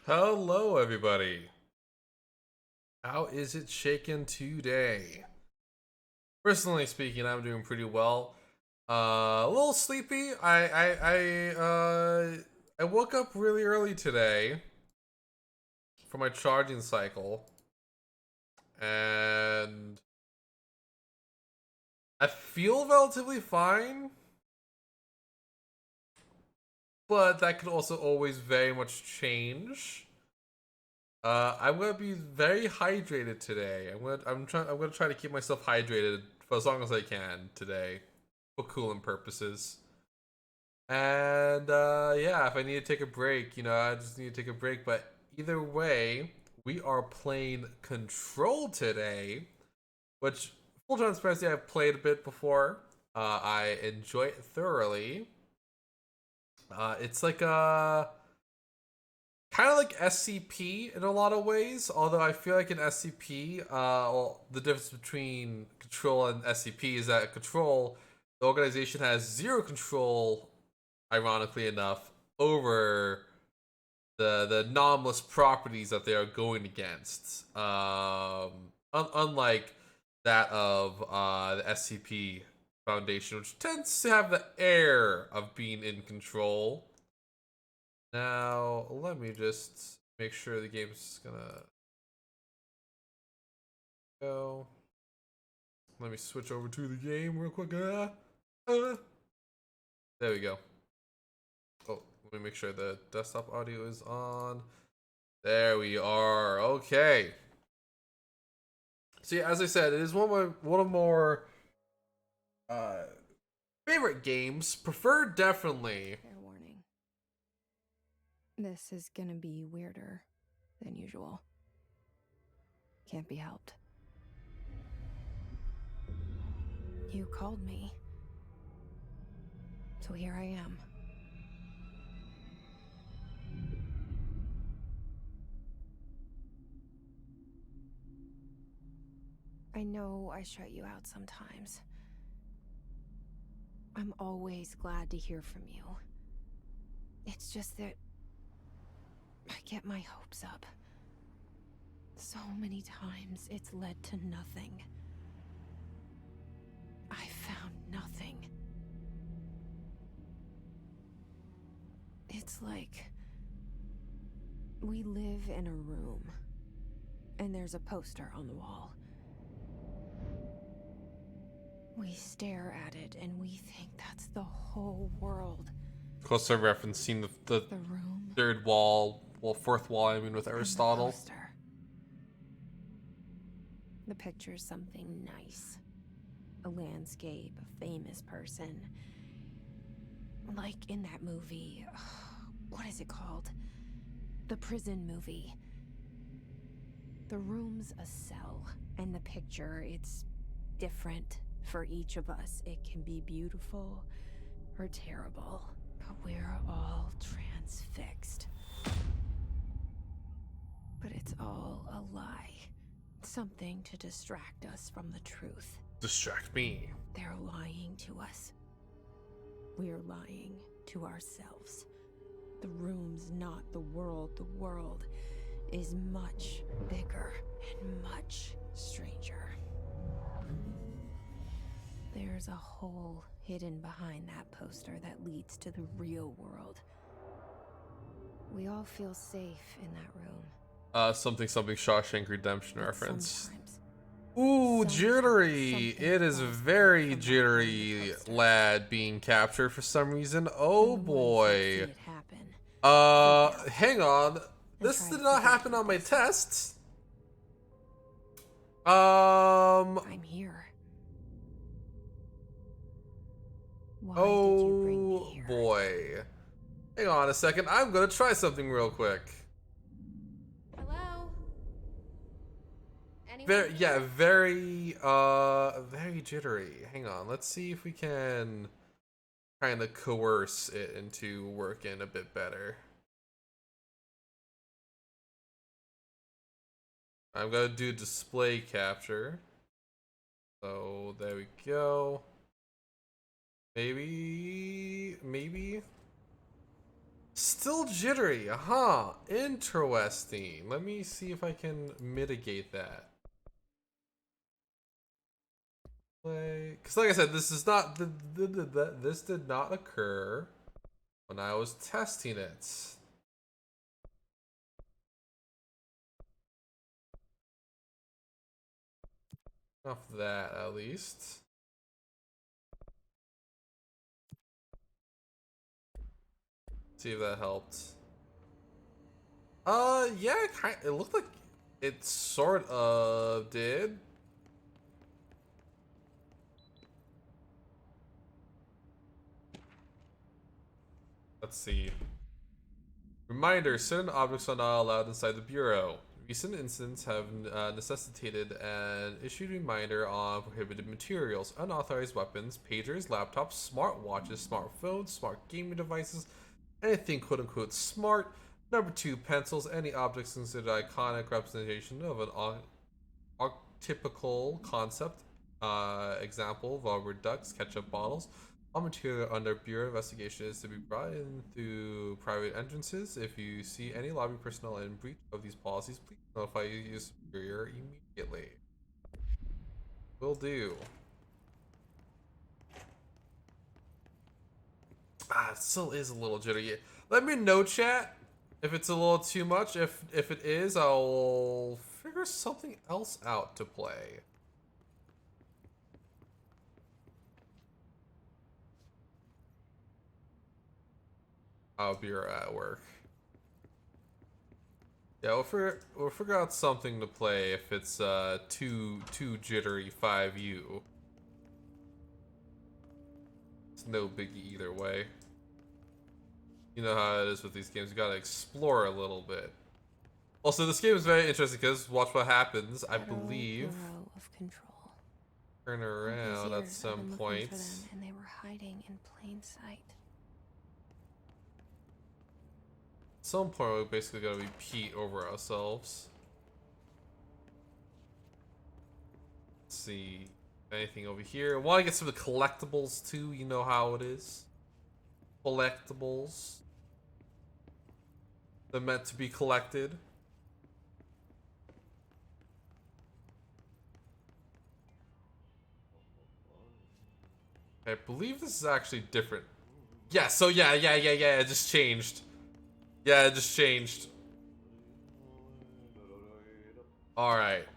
Hello, everybody. How is it shaken today? Personally speaking, I'm doing pretty well. A little sleepy. I woke up really early today for my charging cycle, and I feel relatively fine. But that could also always very much change. I'm gonna be very hydrated today. I'm gonna try to keep myself hydrated for as long as I can today, for cooling purposes. And yeah, if I need to take a break, I just need to take a break. But either way, we are playing Control today, which full transparency I've played a bit before. I enjoy it thoroughly. It's like a kind of like SCP in a lot of ways. Although I feel like in SCP, well, the difference between Control and SCP is that Control, the organization has zero control, ironically enough, over the anomalous properties that they are going against. Unlike that of the SCP Foundation, which tends to have the air of being in control. Now, let me just make sure the game's gonna go. Let me switch over to the game real quick. There we go. Oh, let me make sure the desktop audio is on. There we are. Okay. See, as I said, it is one of more uh favorite games. Preferred, definitely. Fair warning. This is gonna be weirder than usual. Can't be helped. You called me. So here I am. I know I shut you out sometimes. I'm always glad to hear from you. It's just that I get my hopes up. So many times it's led to nothing. I found nothing. It's like we live in a room, and there's a poster on the wall. We stare at it and we think that's the whole world. Of course, I'm referencing the The room, third wall, well, fourth wall, I mean, with Aristotle. and the poster. The picture's something nice. A landscape, a famous person. Like in that movie, what is it called? The prison movie. The room's a cell, and the picture, it's different for each of us. It can be beautiful or terrible, but we're all transfixed. But it's all a lie. Something to distract us from the truth. Distract me. They're lying to us. We're lying to ourselves. The room's not the world. The world is much bigger and much stranger. There's a hole hidden behind that poster that leads to the real world. We all feel safe in that room. Something Shawshank Redemption But reference. sometimes Ooh, jittery. something It is falls very from behind the jittery, poster. lad, being captured for some reason. And Oh the ones that boy. see it happen, freak out Hang on. and This try did to not figure happen out on my what's- tests. I'm here. Why did you bring me Oh here? boy. Hang on a second. I'm gonna try something real quick. Hello? Anyone Very, yeah, here? very jittery. Hang on. Let's see if we can kind of coerce it into working a bit better. I'm gonna do display capture. So there we go. Maybe. Still jittery, huh? Interesting. Let me see if I can mitigate that. Because like I said, this is not this did not occur when I was testing it. Enough of that, at least. See if that helped. Yeah, it looked like it sort of did. Let's see. Reminder, certain objects are not allowed inside the Bureau. Recent incidents have necessitated an issued reminder on prohibited materials, unauthorized weapons, pagers, laptops, smartwatches, smartphones, smart gaming devices, anything quote unquote smart. Number 2, pencils, any objects considered iconic representation of an archetypical concept. Example, rubber ducks, ketchup bottles. All material under Bureau investigation is to be brought in through private entrances. If you see any lobby personnel in breach of these policies, please notify your superior immediately. Will do. It still is a little jittery. Let me know, chat, if it's a little too much. If it is, I'll figure something else out to play. I'll be at work. Yeah, we'll figure out something to play if it's too jittery 5U. It's no biggie either way. You know how it is with these games. You gotta explore a little bit. Also, this game is very interesting because watch what happens. I believe. Bureau of Control. Turn around at some point. For them, and they were hiding in plain sight. At some point, we're basically gonna repeat over ourselves. Let's see. Anything over here? I want to get some of the collectibles too. You know how it is. Collectibles. They're meant to be collected. I believe this is actually different. Yeah, so yeah, it just changed. Yeah, it just changed. Alright.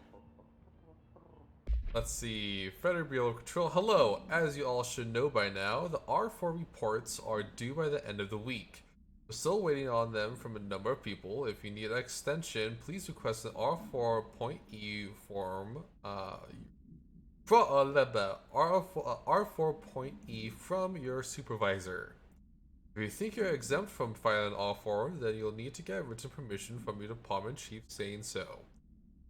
Let's see. Federal Bureau of Control. Hello. As you all should know by now, the R4 reports are due by the end of the week. We're still waiting on them from a number of people. If you need an extension, please request an R4.E form. R4.E from your supervisor. If you think you're exempt from filing an R4, then you'll need to get written permission from your department chief saying so.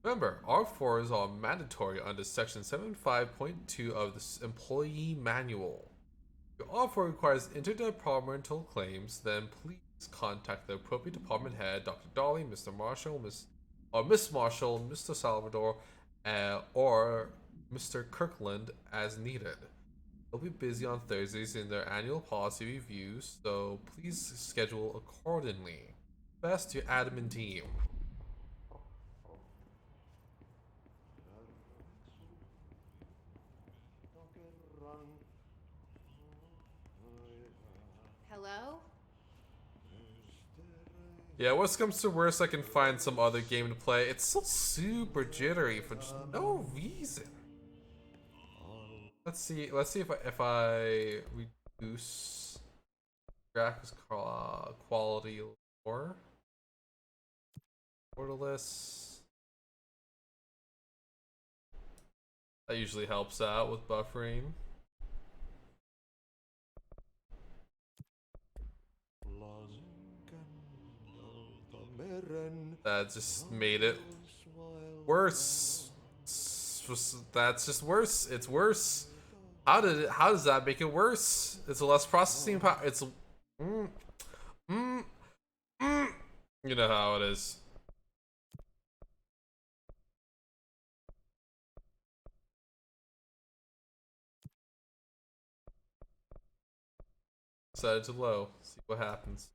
Remember, R4s are mandatory under Section 75.2 of the Employee Manual. If your R4 requires interdepartmental claims, then please contact the appropriate department head, Dr. Dolly, Mr. Marshall, Miss Marshall, Mr. Salvador, or Mr. Kirkland as needed. They'll be busy on Thursdays in their annual policy reviews, so please schedule accordingly. Best, your admin team. Hello? Yeah, worst comes to worst, I can find some other game to play. It's still super jittery for just no reason. Let's see if I reduce graphics quality more. Borderless. That usually helps out with buffering. That just made it worse. That's just worse. It's worse. How does that make it worse? It's a less processing power. It's you know how it is. Set it to low. See what happens.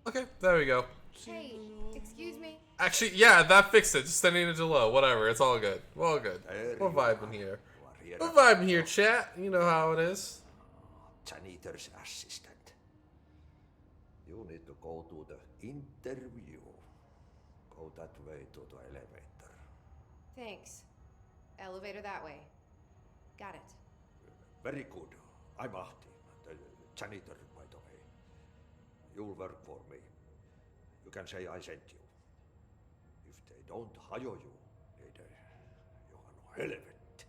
Okay, there we go. Hey, excuse me. Actually, yeah, that fixed it. Just sending it to low. Whatever, it's all good. We're all good. We're vibing here. We're vibing here, chat. You know how it is. Janitor's assistant. You need to go to the interview. Go that way to the elevator. Thanks. Elevator that way. Got it. Very good. I'm Ahti, the janitor, by the way. You'll work for me. You can say I sent you. If they don't hire you, niin Johan helvet.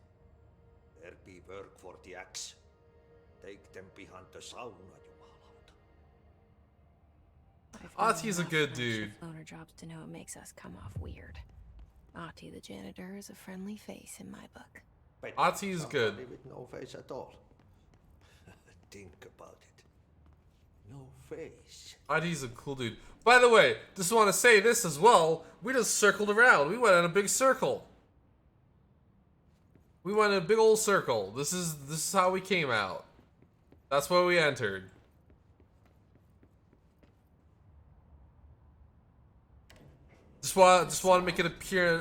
There be work for the axe. Take them behind the sauna, jumalauta. Ahti's a good dude. Loner jobs to know it makes us come off weird. Ahti the janitor is a friendly face in my book. Ahti's good. With no face at all. Think about it. No face. Ahti's a cool dude. By the way, just want to say this as well. We just circled around. We went in a big circle. We went in a big old circle. This is how we came out. That's where we entered. Just want to make it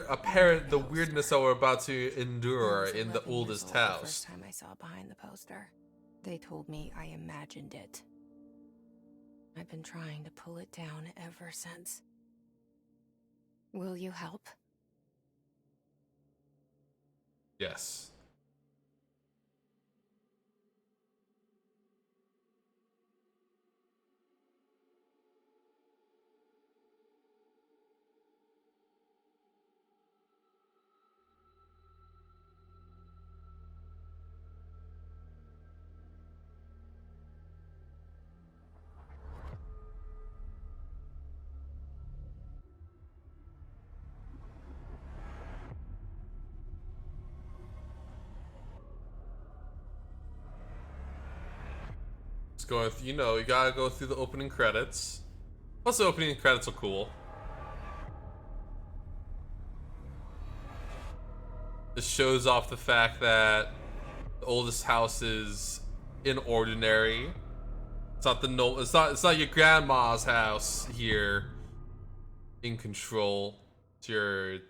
apparent the weirdness that we're about to endure in the oldest house. The first time I saw behind the poster, they told me I imagined it. I've been trying to pull it down ever since. Will you help? Yes. It's going, you know, you gotta go through the opening credits. Plus, the opening credits are cool. This shows off the fact that the oldest house is inordinary. It's not the no. It's not your grandma's house here. In control. It's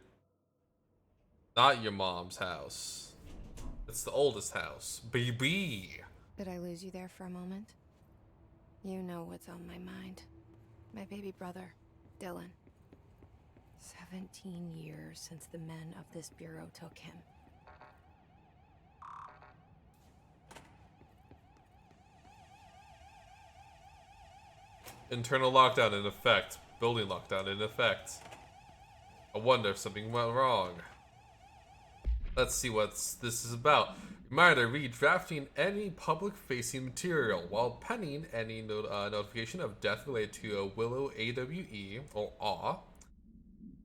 not your mom's house. It's the oldest house, baby. Did I lose you there for a moment? You know what's on my mind. My baby brother, Dylan. 17 years since the men of this bureau took him. Internal lockdown in effect. Building lockdown in effect. I wonder if something went wrong. Let's see what this is about. Reminder, read drafting any public-facing material while penning any notification of death related to a Willow AWE or AW.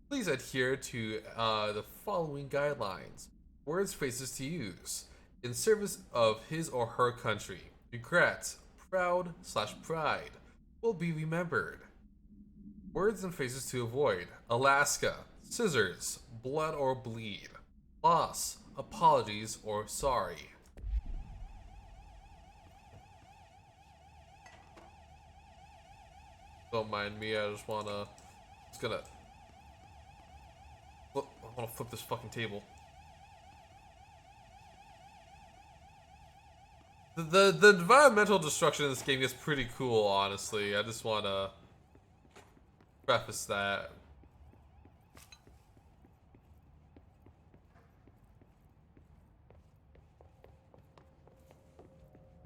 Please adhere to the following guidelines. Words, phrases to use in service of his or her country. Regret, proud/pride will be remembered. Words and phrases to avoid. Alaska, scissors, blood or bleed. Loss, apologies, or sorry. Don't mind me, I just wanna... I wanna flip this fucking table. The environmental destruction in this game is pretty cool, honestly. I just wanna preface that.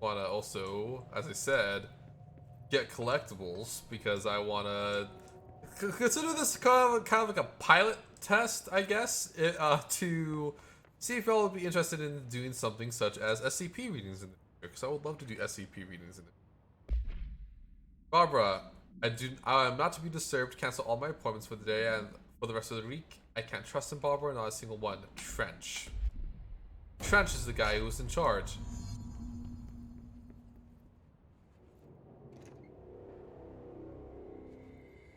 Wanna also, as I said, get collectibles because I wanna consider this kind of like a pilot test, I guess, to see if y'all would be interested in doing something such as SCP readings in the future, because I would love to do SCP readings in the Barbara, I am not to be disturbed. Cancel all my appointments for the day and for the rest of the week. I can't trust in Barbara, not a single one. Trench. Trench is the guy who was in charge.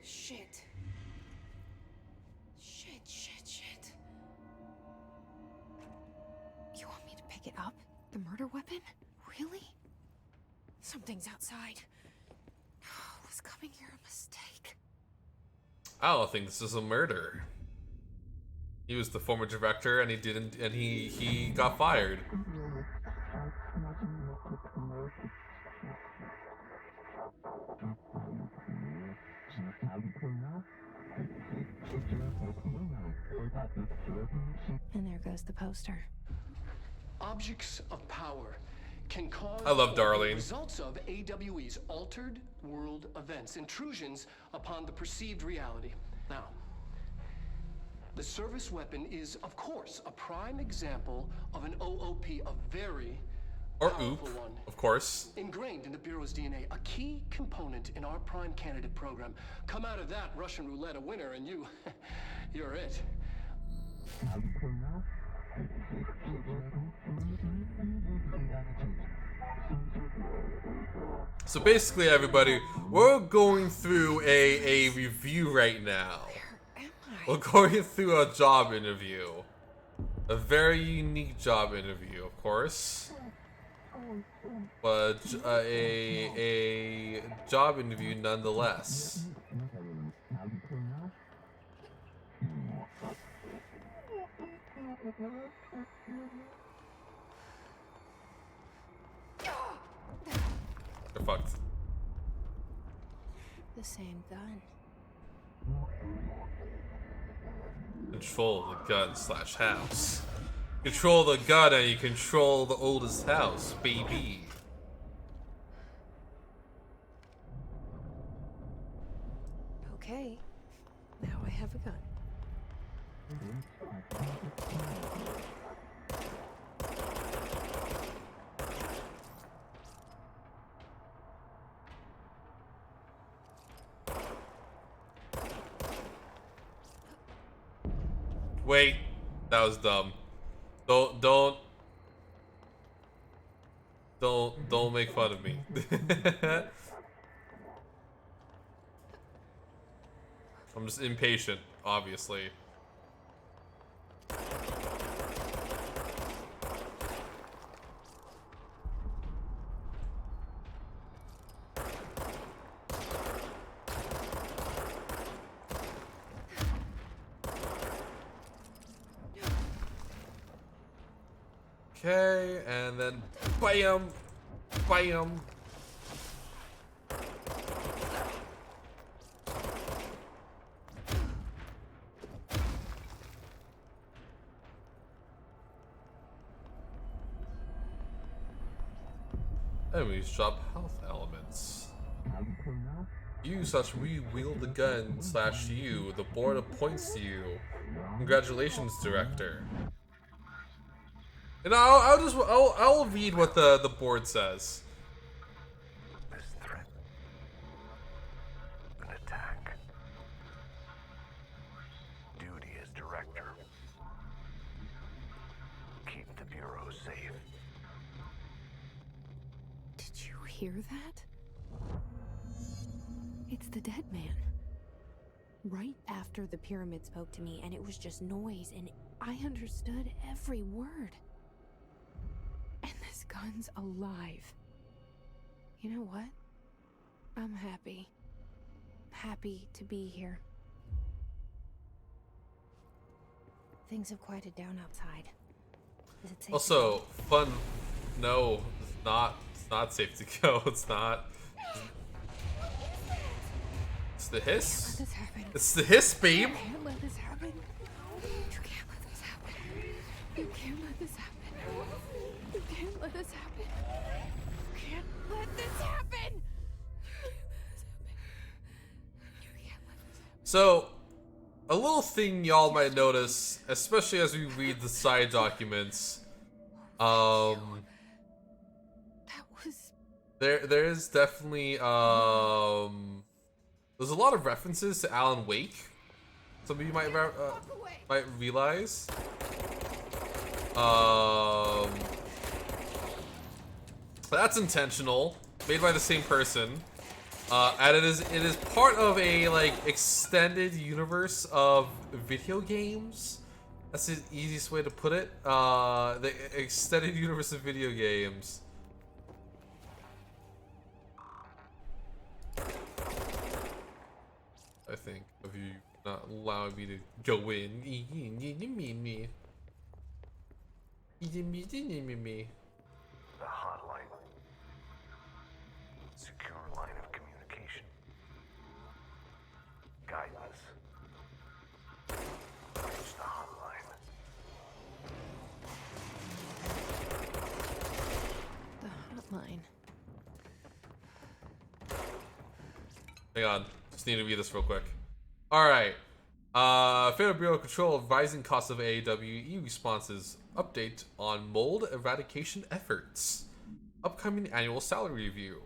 Shit. Shit. You want me to pick it up? The murder weapon? Really? Some Something's outside. Was coming here a mistake? I don't think this is a murder. He was the former director, and he got fired. And there goes the poster. Objects of power can cause I love Darlene. results of AWE's altered world events, intrusions upon the perceived reality. Now, the service weapon is, of course, a prime example of an OOP, a very Or powerful OOP, one. of course. Ingrained in the Bureau's DNA, a key component in our prime candidate program. Come out of that Russian roulette a winner, and you're it. So basically, everybody, we're going through a review right now. Where am I? We're going through a job interview. A very unique job interview, of course. But a job interview nonetheless. You're fucked. The same gun. Control the gun / house. Control the gun and you control the oldest house, baby. Okay. Now I have a gun. Wait, that was dumb. Don't make fun of me. I'm just impatient, obviously. Okay, and then bam, bam. Enemies drop health elements. You / we wield the gun / you. The board appoints to you. Congratulations, director. And I'll read what the board says. This threat, an attack. Duty as director. Keep the Bureau safe. Did you hear that? It's the dead man. Right after the pyramid spoke to me, and it was just noise, and I understood every word. And this gun's alive. You know what? I'm happy. Happy to be here. Things have quieted down outside. Is it safe? Also, fun. No, it's not. It's not safe to go. It's not. It's the hiss. Let this happen. It's the hiss, babe. You can't let this happen. You can't let this happen. You can't let this happen. You can't let this happen. You can't let this happen. You can't let this happen. So, a little thing y'all might notice, especially as we read the side documents, That was there is definitely there's a lot of references to Alan Wake. Some of you might realize. That's intentional, made by the same person. And it is part of a like extended universe of video games. That's the easiest way to put it. The extended universe of video games. think, of you not allowing me to go in. Me. The hotline. Secure line of communication. Guidance. Reach the hotline. The hotline. Hang on. Just need to read this real quick. Alright. Federal Bureau of Control of Rising Costs of AWE responses. Update on mold eradication efforts. Upcoming annual salary review.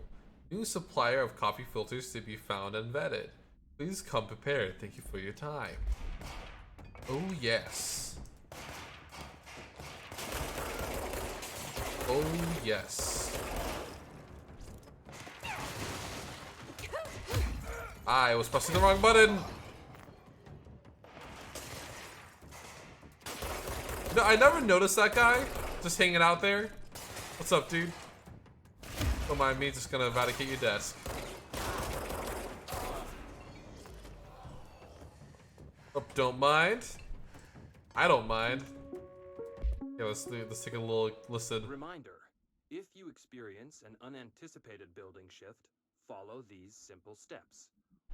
New supplier of coffee filters to be found and vetted. Please come prepared. Thank you for your time. Oh yes. Oh yes. I was pressing the wrong button. No, I never noticed that guy just hanging out there. What's up, dude? Don't mind me, just gonna eradicate your desk. Oh, don't mind. I don't mind. Yeah, let's take a little listen. Reminder, if you experience an unanticipated building shift, follow these simple steps.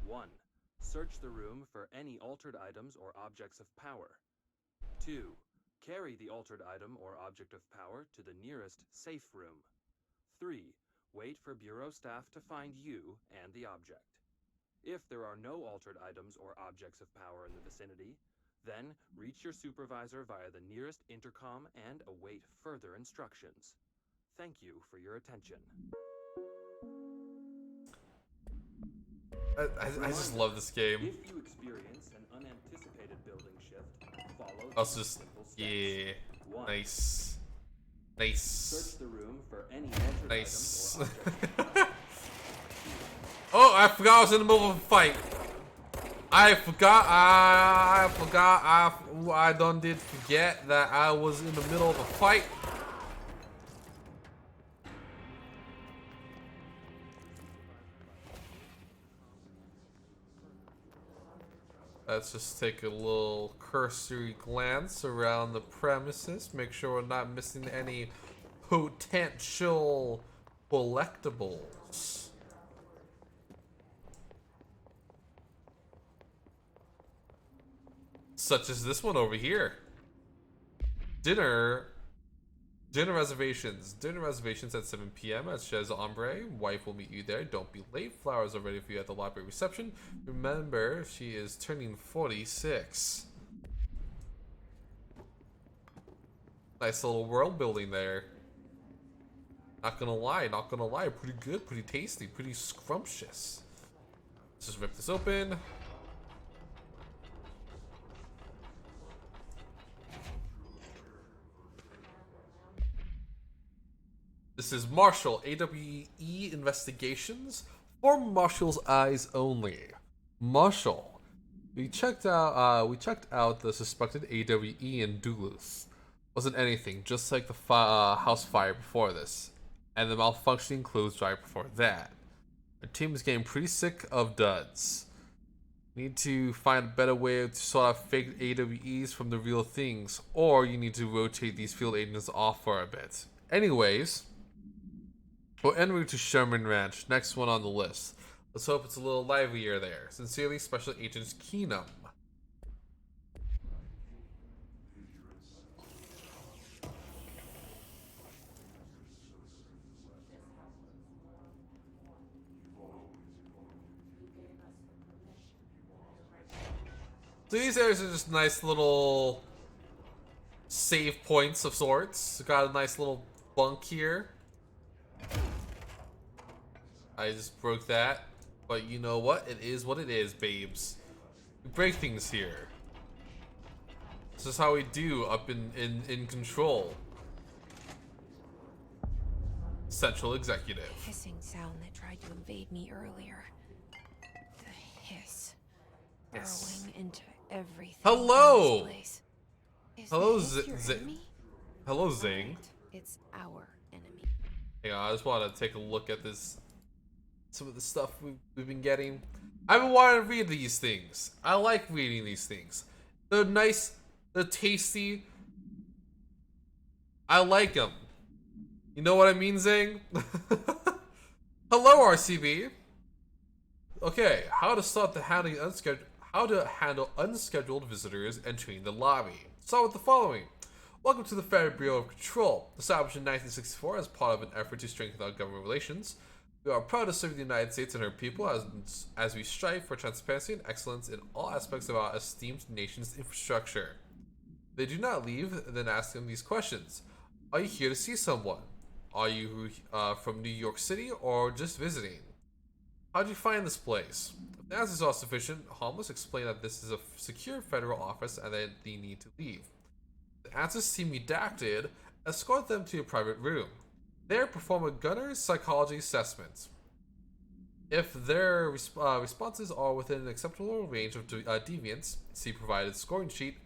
1. Search the room for any altered items or objects of power. 2. Carry the altered item or object of power to the nearest safe room. 3. Wait for Bureau staff to find you and the object. If there are no altered items or objects of power in the vicinity, then reach your supervisor via the nearest intercom and await further instructions. Thank you for your attention. I just love this game. If you experience an unanticipated building shift, follow I'll these just, simple steps. yeah, 1. nice, nice, Search the room for any altered nice. items or objects of power. Oh, I forgot I was in the middle of a fight. I done did forget that I was in the middle of a fight. Let's just take a little cursory glance around the premises. Make sure we're not missing any potential collectibles. Such as this one over here. Dinner reservations. Dinner reservations at 7 p.m. at Chez Ombre. Wife will meet you there. Don't be late. Flowers are ready for you at the library reception. Remember, she is turning 46. Nice little world building there. Not gonna lie. Pretty good, pretty tasty, pretty scrumptious. Let's just rip this open. This is Marshall, AWE Investigations, for Marshall's eyes only. Marshall, we checked out the suspected AWE in Duluth. Wasn't anything, just like the house fire before this, and the malfunctioning clothes drive before that. Our team is getting pretty sick of duds. Need to find a better way to sort out fake AWEs from the real things, or you need to rotate these field agents off for a bit. Anyways, we're en route to Sherman Ranch, next one on the list. Let's hope it's a little livelier there. Sincerely, Special Agent Keenum. So these areas are just nice little save points of sorts. Got a nice little bunk here. I just broke that, but you know what? It is what it is, babes. We break things here. This is how we do up in control. Central Executive. Hissing sound that tried to invade me earlier. The hiss. Yes. Burrowing into everything. Hello! in this place. Is Hello, the hiss your enemy? Hello, Zing. Alright, it's our enemy. Hang on, I just want to take a look at this. Some of the stuff we've been getting. I've been wanting to read these things. I like reading these things. They're nice. They're tasty. I like them. You know what I mean, Zing? Hello, RCB. Okay, how to handle unscheduled visitors entering the lobby. Start with the following. Welcome to the Federal Bureau of Control. Established in 1964 as part of an effort to strengthen our government relations, we are proud to serve the United States and her people as we strive for transparency and excellence in all aspects of our esteemed nation's infrastructure. They do not leave, then ask them these questions. Are you here to see someone? Are you from New York City or just visiting? How'd you find this place? If the answers are sufficient, harmless explain that this is a secure federal office and that they need to leave. If the answers seem redacted, escort them to a private room. There, perform a gunner's psychology assessment. If their responses are within an acceptable range of deviance, see provided scoring sheet,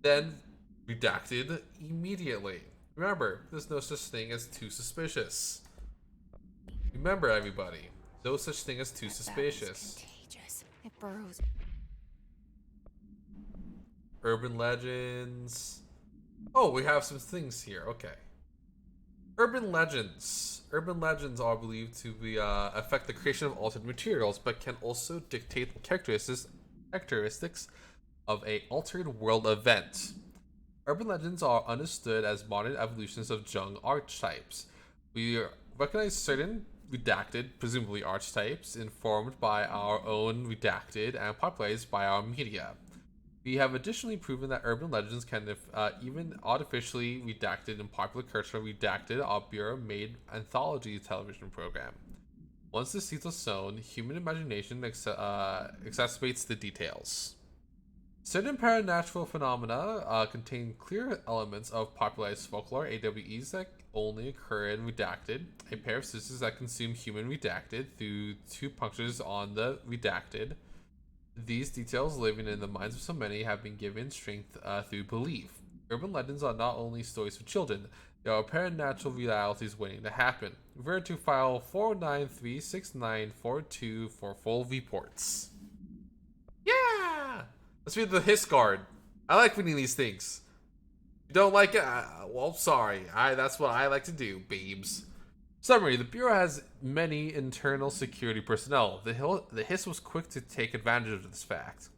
then redacted immediately. Remember, there's no such thing as too suspicious. Remember, everybody, no such thing as too suspicious. Contagious. It burrows. Urban legends. Oh, we have some things here. Okay. Urban legends. Urban legends are believed to be affect the creation of altered materials, but can also dictate characteristics of a altered world event. Urban legends are understood as modern evolutions of Jung archetypes. We recognize certain redacted, presumably archetypes, informed by our own redacted and popularized by our media. We have additionally proven that urban legends can even artificially redacted in popular culture redacted our Bureau-made anthology television program. Once the seeds are sown, human imagination exacerbates the details. Certain paranormal phenomena contain clear elements of popularized folklore, AWEs that only occur in redacted, a pair of scissors that consume human redacted through two punctures on the redacted. These details living in the minds of so many have been given strength through belief. Urban legends are not only stories for children, there are paranormal realities waiting to happen. Refer to file 4936942 for full reports. Yeah! Let's read the Hiss Guard. I like reading these things. If you don't like it, well, sorry. That's what I like to do, babes. Summary: the Bureau has many internal security personnel. The Hiss was quick to take advantage of this fact.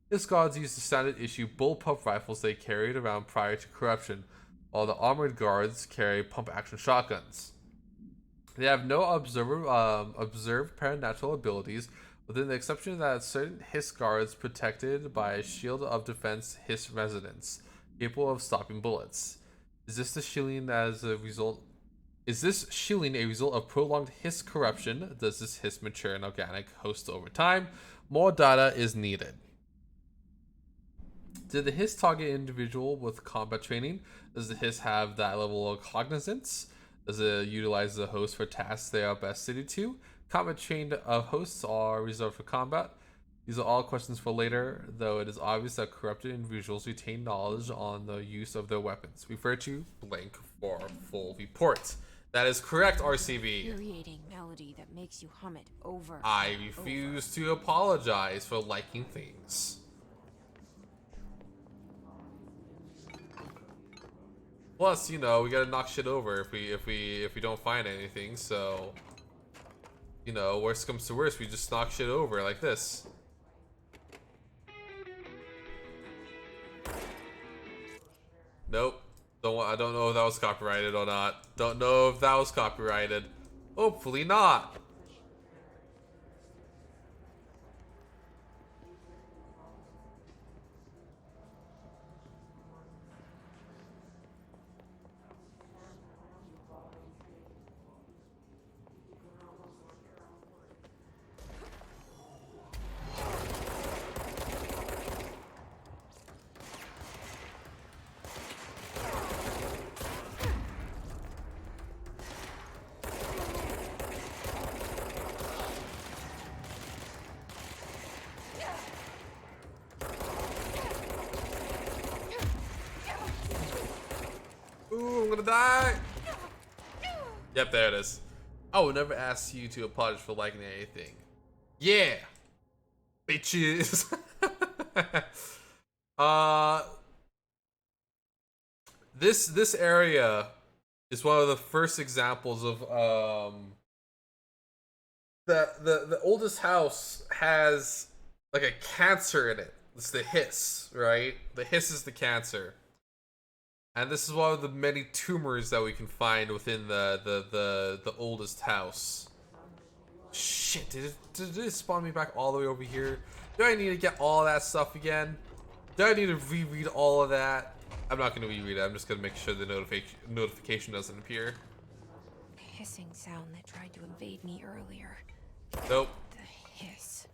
Hiss Guards used the standard issue bullpup rifles they carried around prior to corruption, while the armored guards carry pump-action shotguns. They have no observed paranormal abilities, within the exception that certain Hiss Guards protected by a shield of defense Hiss residents, capable of stopping bullets. Is this shielding a result of prolonged Hiss corruption? Does this Hiss mature an organic host over time? More data is needed. Did the Hiss target an individual with combat training? Does the Hiss have that level of cognizance? Does it utilize the host for tasks they are best suited to? Combat trained hosts are reserved for combat. These are all questions for later, though it is obvious that corrupted individuals retain knowledge on the use of their weapons. Refer to blank for full report. That is correct, RCB. Infuriating melody that makes you hum it over. I refuse to apologize for liking things. Plus, you know, we gotta knock shit over if we don't find anything. So, you know, worst comes to worst, we just knock shit over like this. Nope. I don't know if that was copyrighted or not. Don't know if that was copyrighted. Hopefully not. Ooh, I'm gonna die. Yep, there it is. I will never ask you to apologize for liking anything. Yeah. bitches. uh, this area is one of the first examples of the oldest house has like a cancer in it. It's the hiss, right? The hiss is the cancer. And this is one of the many tumors that we can find within the oldest house. Shit, did it spawn me back all the way over here? Do I need to get all that stuff again? Do I need to reread all of that? I'm not going to reread it. I'm just going to make sure the notification doesn't appear. The hissing sound that tried to invade me earlier. Nope. The hiss.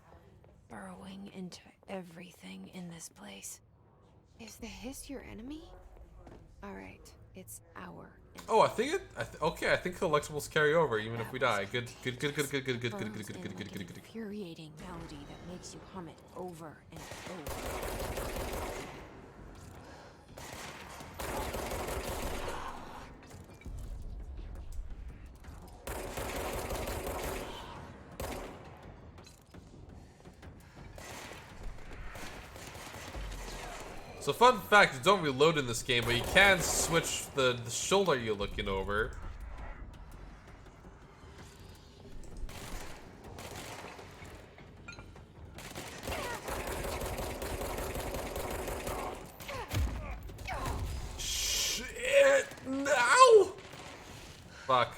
Burrowing into everything in this place. Is the hiss your enemy? Alright, it's our enemy. Oh, I think it. Okay, I think collectibles carry over even if we die. Good. Infuriating melody that makes you hum it over and over. So fun fact, you don't reload in this game, but you can switch the shoulder you're looking over. Shit! No! Fuck.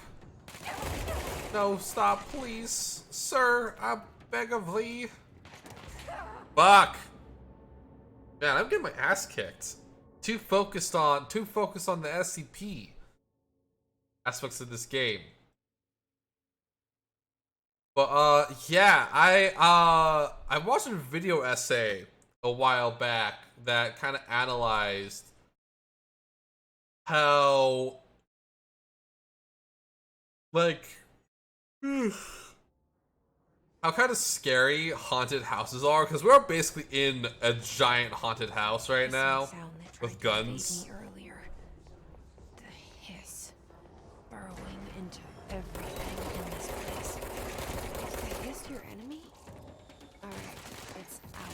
No, stop, please. Sir, I beg of thee. Fuck! Man, I'm getting my ass kicked. Too focused on the SCP aspects of this game. But yeah, I watched a video essay a while back that kind of analyzed how like how kind of scary haunted houses are, because we're basically in a giant haunted house right now with guns. Earlier. The hiss burrowing into everything in this place. Is the hiss your enemy? Alright, it's our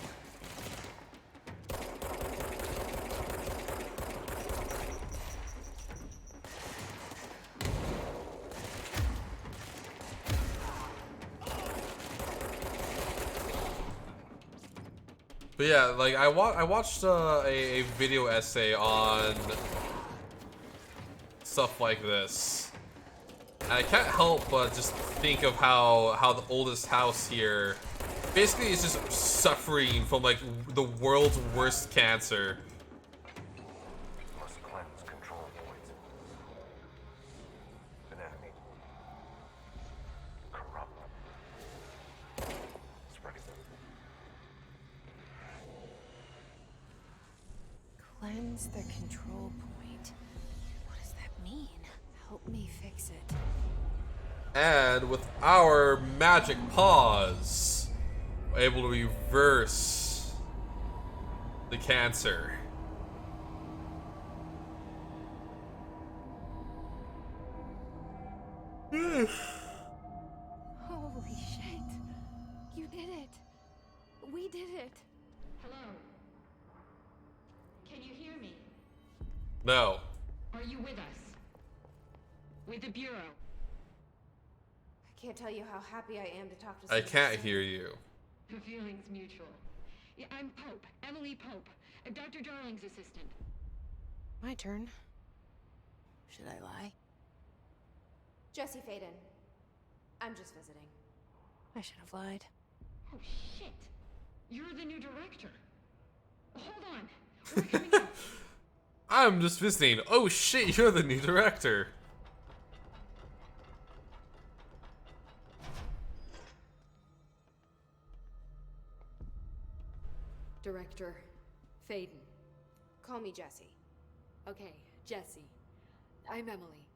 But yeah, like I watched a video essay on stuff like this, and I can't help but just think of how the oldest house here basically is just suffering from like the world's worst cancer. Must cleanse control points. Anatomy. Corrupt. Spreading. cleanse the control point. What does that mean? Help me fix it. And with our magic paws, we're able to reverse the cancer. Holy shit. You did it. We did it. Hello? Can you hear me? No. Are you with us? With the Bureau? I can't tell you how happy I am to talk to I someone can't sane. hear you. The feeling's mutual. Yeah, I'm Pope. Emily Pope. Dr. Darling's assistant. My turn. Should I lie? Jesse Faden. I'm just visiting. I should have lied. Oh, shit. You're the new director. Hold on. We're coming out. I'm just visiting. Oh shit, you're the new director. Director Faden. Call me Jesse. Okay, Jesse. I'm Emily.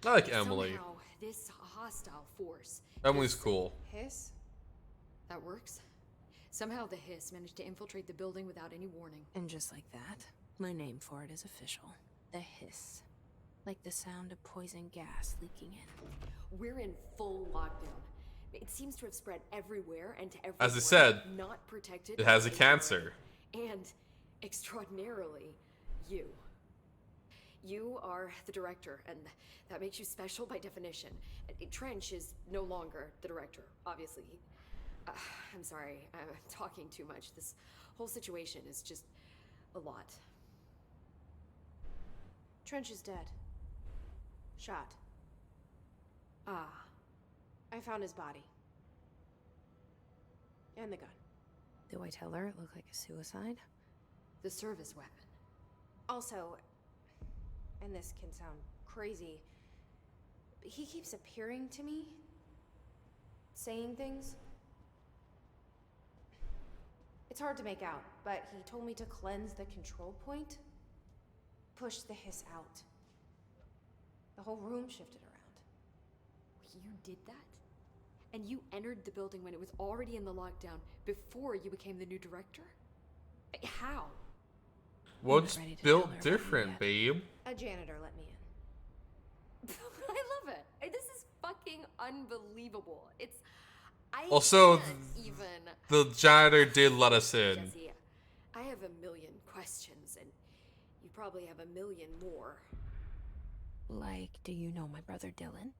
I like Emily. Somehow, this hostile force. Emily's cool. Hiss? That works. Somehow the hiss managed to infiltrate the building without any warning. And just like that, my name for it is official. The hiss. Like the sound of poison gas leaking in. We're in full lockdown. It seems to have spread everywhere and to everyone. As I said, not protected. it has by a the cancer. HRA. And extraordinarily, you. You are the director, and that makes you special by definition. Trench is no longer the director, obviously. I'm sorry, I'm talking too much. This whole situation is just a lot. Trench is dead. Shot. Ah. I found his body. And the gun. Do I tell her it looked like a suicide? The service weapon. Also, and this can sound crazy, but he keeps appearing to me, saying things. It's hard to make out, but he told me to cleanse the control point, push the hiss out. The whole room shifted around. You did that? And you entered the building when it was already in the lockdown before you became the new director? How? What's built different, babe? A janitor let me in. I love it. This is fucking unbelievable. I Also, can't even. the janitor did let us in. Jesse, I have a million questions, and you probably have a million more. Like, do you know my brother Dylan?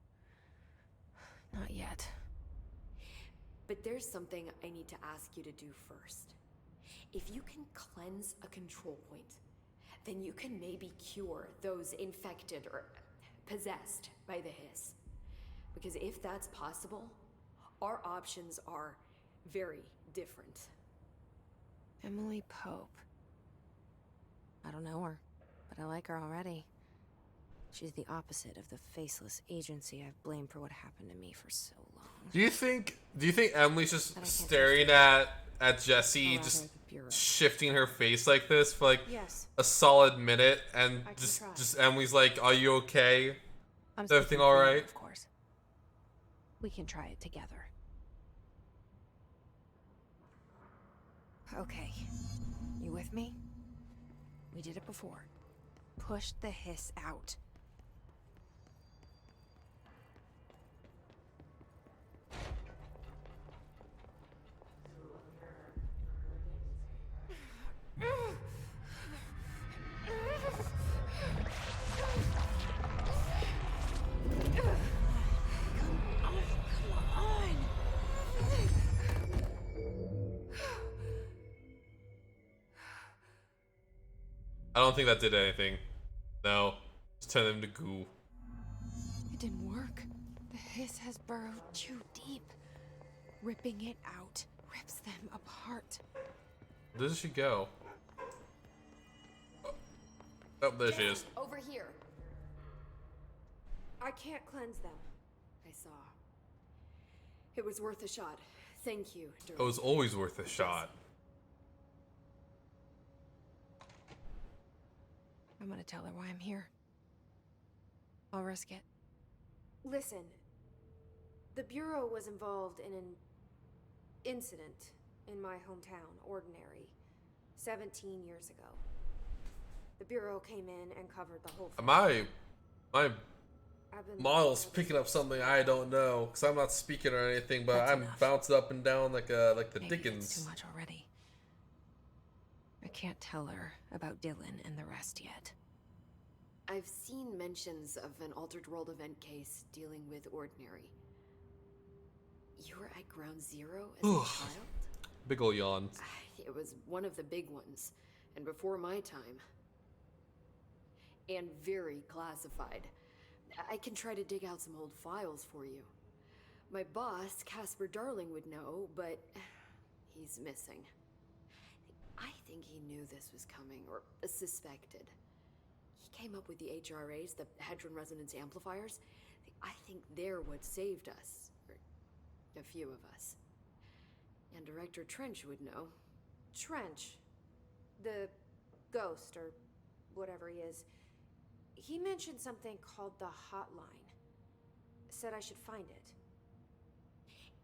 Not yet. But there's something I need to ask you to do first. If you can cleanse a control point, then you can maybe cure those infected or possessed by the hiss. Because if that's possible, our options are very different. Emily Pope. I don't know her, but I like her already. She's the opposite of the faceless agency I've blamed for what happened to me for so long. Do you think Emily's just staring at Jesse, just shifting her face like this for like a solid minute, and just Emily's like, "Are you okay? Is everything all right?" Of course. We can try it together. Okay. You with me? We did it before. Push the hiss out. I don't think that did anything. No. Just turned them to goo. It didn't work. The hiss has burrowed too deep. Ripping it out rips them apart. Where does she go? Oh, there she is. Over here. I can't cleanse them. I saw. It was worth a shot. Thank you, It was always worth a shot. I'm gonna tell her why I'm here. I'll risk it. Listen. The Bureau was involved in an incident in my hometown, Ordinary, 17 years ago. The Bureau came in and covered the whole thing. My model's picking up something I don't know, because I'm not speaking or anything, but I'm bouncing up and down like the Maybe Dickens. It's too much already. I can't tell her about Dylan and the rest yet. I've seen mentions of an Altered World event case dealing with Ordinary. You were at Ground Zero as a child? Big ol' yawn. It was one of the big ones, and before my time. And very classified. I can try to dig out some old files for you. My boss, Casper Darling, would know, but he's missing. I think he knew this was coming, or suspected. He came up with the HRAs, the Hadron Resonance Amplifiers. I think they're what saved us. Or a few of us. And Director Trench would know. Trench, the ghost, or whatever he is, he mentioned something called the hotline. Said I should find it.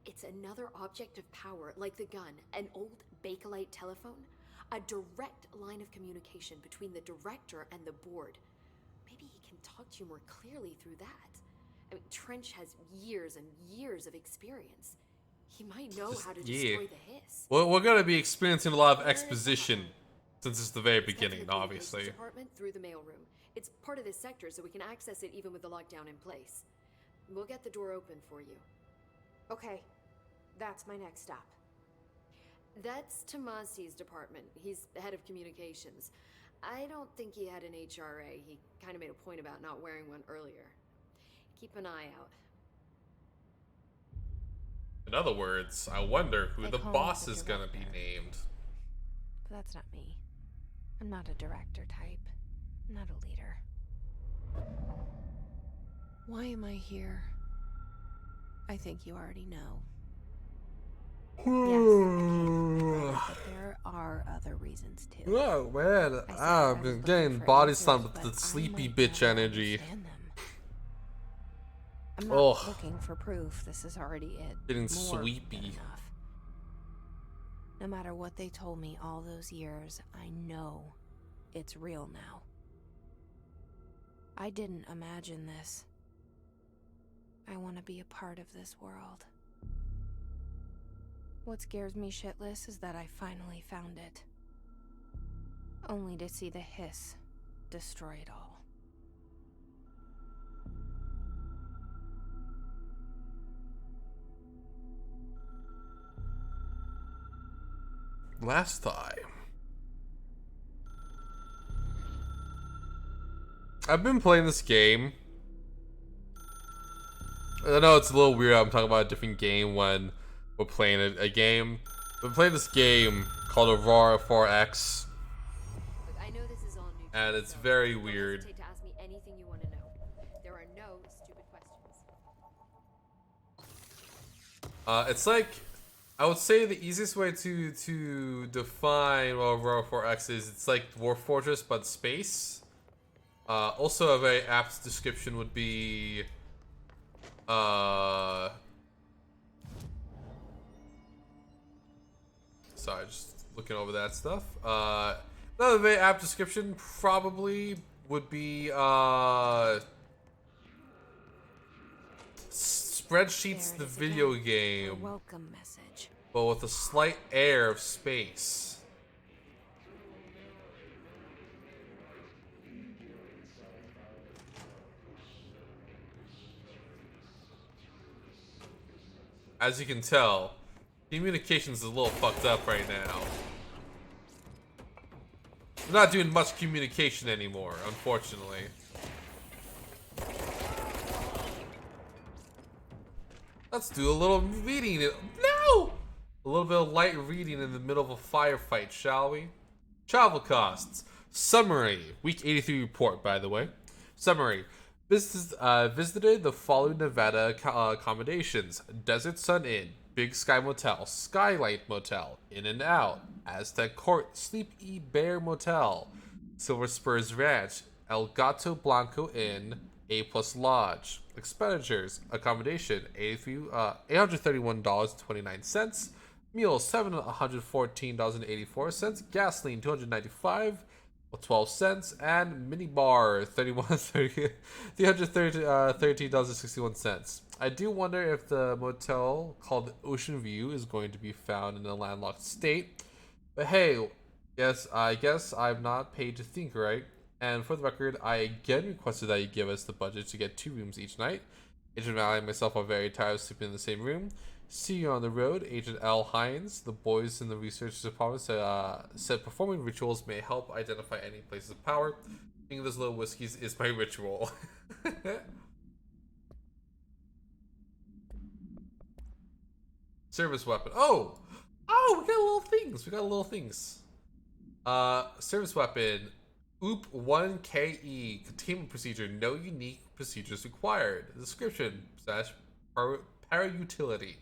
It's another object of power, like the gun, an old Bakelite telephone. A direct line of communication between the director and the board. Maybe he can talk to you more clearly through that. I mean, Trench has years and years of experience. He might know how to Yeah. destroy the hiss. Well, we're gonna be experiencing a lot of Where is the exposition hotline? since it's the very Let's cut to beginning, the communications obviously. department through the mailroom. It's part of this sector, so we can access it even with the lockdown in place. We'll get the door open for you. Okay, that's my next stop. That's Tomasi's department. He's the head of communications. I don't think he had an HRA. He kind of made a point about not wearing one earlier. Keep an eye out. In other words, I wonder who They the call me boss the is gonna be director. named. But that's not me. I'm not a director type. I'm not a leader. Why am I here? I think you already know. Yes, but there are other reasons too. Oh man, I said I've I been was getting looking for body answers, slammed with but the I sleepy might bitch never energy. understand them. I'm not Ugh. looking for proof. This is already it. Getting More sleepy. than enough. No matter what they told me all those years, I know it's real now. I didn't imagine this. I want to be a part of this world. What scares me shitless is that I finally found it. Only to see the hiss destroy it all. Last time. I've been playing this game. I know it's a little weird. I'm talking about a different game when we're playing a game. We're playing this game called Aurora 4X, Look, I know this is all new to and you, it's so very don't weird. hesitate to ask me anything you want to know. There are no stupid questions. It's like, I would say the easiest way to define what Aurora 4X is, it's like Dwarf Fortress but space. Also a very apt description would be sorry, just looking over that stuff. Another very apt description probably would be Spreadsheets There the it is video again. A game, welcome message. but with a slight air of space. As you can tell, communications is a little fucked up right now. We're not doing much communication anymore, unfortunately. Let's do a little reading. No! A little bit of light reading in the middle of a firefight, shall we? Travel costs. Summary. Week 83 report, by the way. Summary. Visited the following Nevada accommodations: Desert Sun Inn, Big Sky Motel, Skylight Motel, In and Out, Aztec Court, Sleepy Bear Motel, Silver Spurs Ranch, El Gato Blanco Inn, A Plus Lodge. Expenditures: accommodation $831.29, meals $714.84, gasoline $295.12, and minibar $313.61. I do wonder if the motel called Ocean View is going to be found in a landlocked state. But hey, yes, I guess I'm not paid to think, right? And for the record, I again requested that you give us the budget to get 2 rooms each night. Agent Valley and myself are very tired of sleeping in the same room. See you on the road, Agent L. Hines. The boys in the research department said performing rituals may help identify any places of power. Drinking those little whiskeys is my ritual. Service weapon. Oh, we got little things. Service weapon. OOP 1KE. Containment procedure. No unique procedures required. Description / para-utility.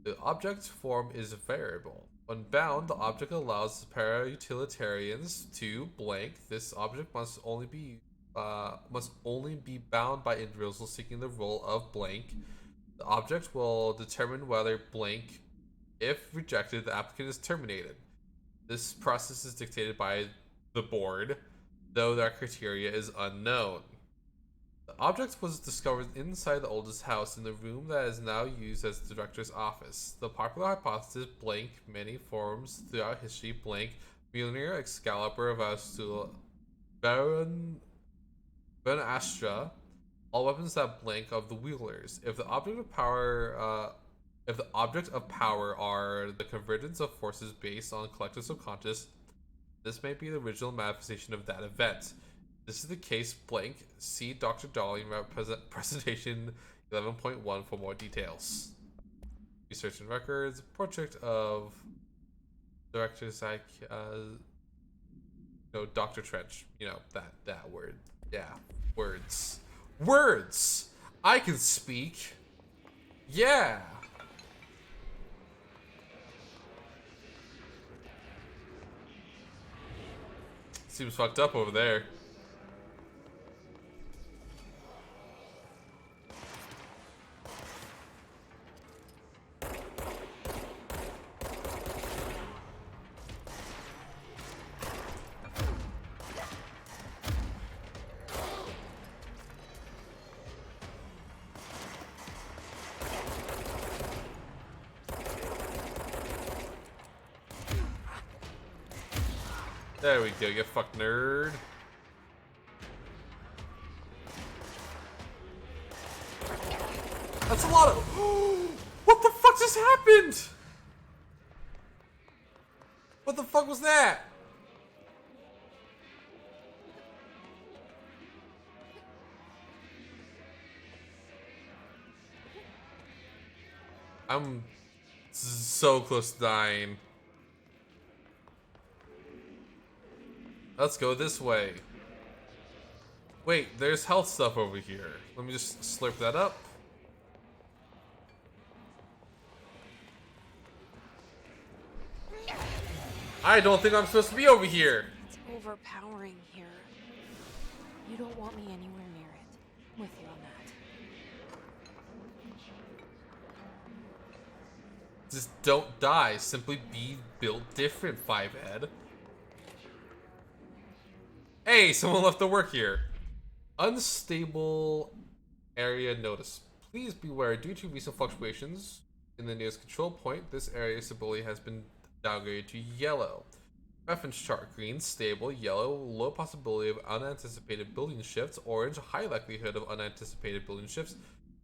The object's form is variable. When bound, the object allows para-utilitarians to blank. This object must only be bound by individuals seeking the role of blank. The object will determine whether blank. If rejected, the applicant is terminated. This process is dictated by the board, though their criteria is unknown. The object was discovered inside the oldest house in the room that is now used as the director's office. The popular hypothesis, blank, many forms throughout history, blank, Mjolnir, Excalibur, Vastul, Baron Astra, all weapons that blank of the wielders. If the object of power are the convergence of forces based on collective subconscious, this may be the original manifestation of that event. This is the case blank. See Dr. Darling presentation 11.1 for more details. Research and records, portrait of director Dr. Trench. You know, that word. Yeah, words. Words! I can speak. Yeah! Seems fucked up over there. There we go, you fuck nerd. That's a lot of. What the fuck just happened? What the fuck was that? I'm so close to dying. Let's go this way. Wait, there's health stuff over here. Let me just slurp that up. I don't think I'm supposed to be over here. It's overpowering here. You don't want me anywhere near it. I'm with you on that. Just don't die. Simply be built different, Fivehead. Hey, someone left the work here. Unstable area notice. Please beware. Due to recent fluctuations in the nearest control point, this area's stability has been downgraded to yellow. Reference chart: green, stable; yellow, low possibility of unanticipated building shifts; orange, high likelihood of unanticipated building shifts;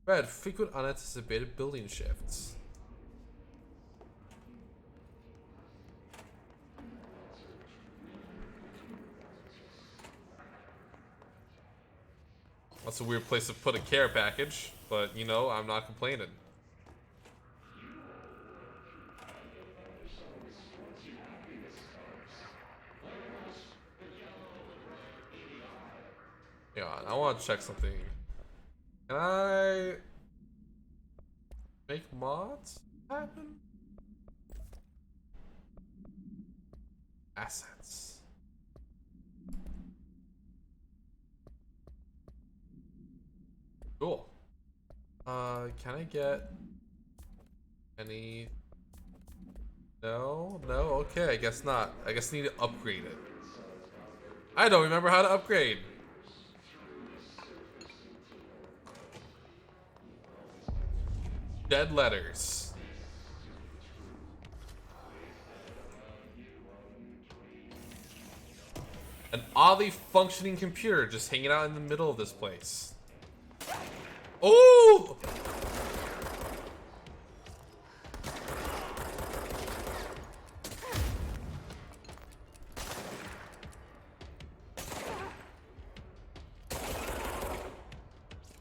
red, frequent unanticipated building shifts. That's a weird place to put a care package, but you know, I'm not complaining. Hang on, I want to check something. Can I make mods happen? Assets. Cool. Can I get any? No, okay, I guess not. I guess I need to upgrade it. I don't remember how to upgrade. Dead letters. An oddly functioning computer just hanging out in the middle of this place. Oh!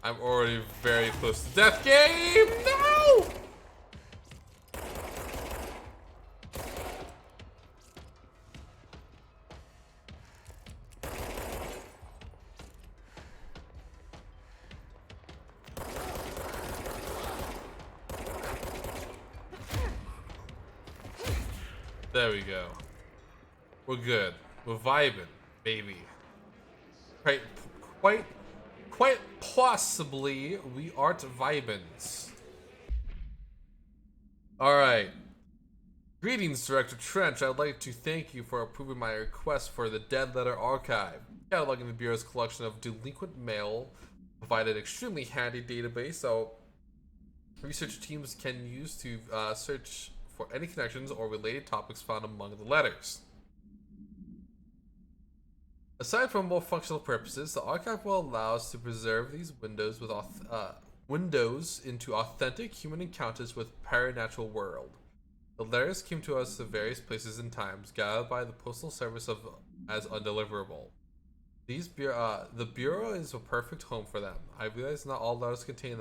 I'm already very close to death game. No! There we go. We're good. We're vibing, baby. Quite possibly we aren't vibins. Alright. Greetings, Director Trench. I'd like to thank you for approving my request for the Dead Letter Archive, cataloging the Bureau's collection of delinquent mail provide an extremely handy database so research teams can use to search for any connections or related topics found among the letters. Aside from more functional purposes, the archive will allow us to preserve these windows with windows into authentic human encounters with paranatural world. The letters came to us in various places and times, gathered by the Postal Service as undeliverable. The Bureau is a perfect home for them. I realize not all letters contain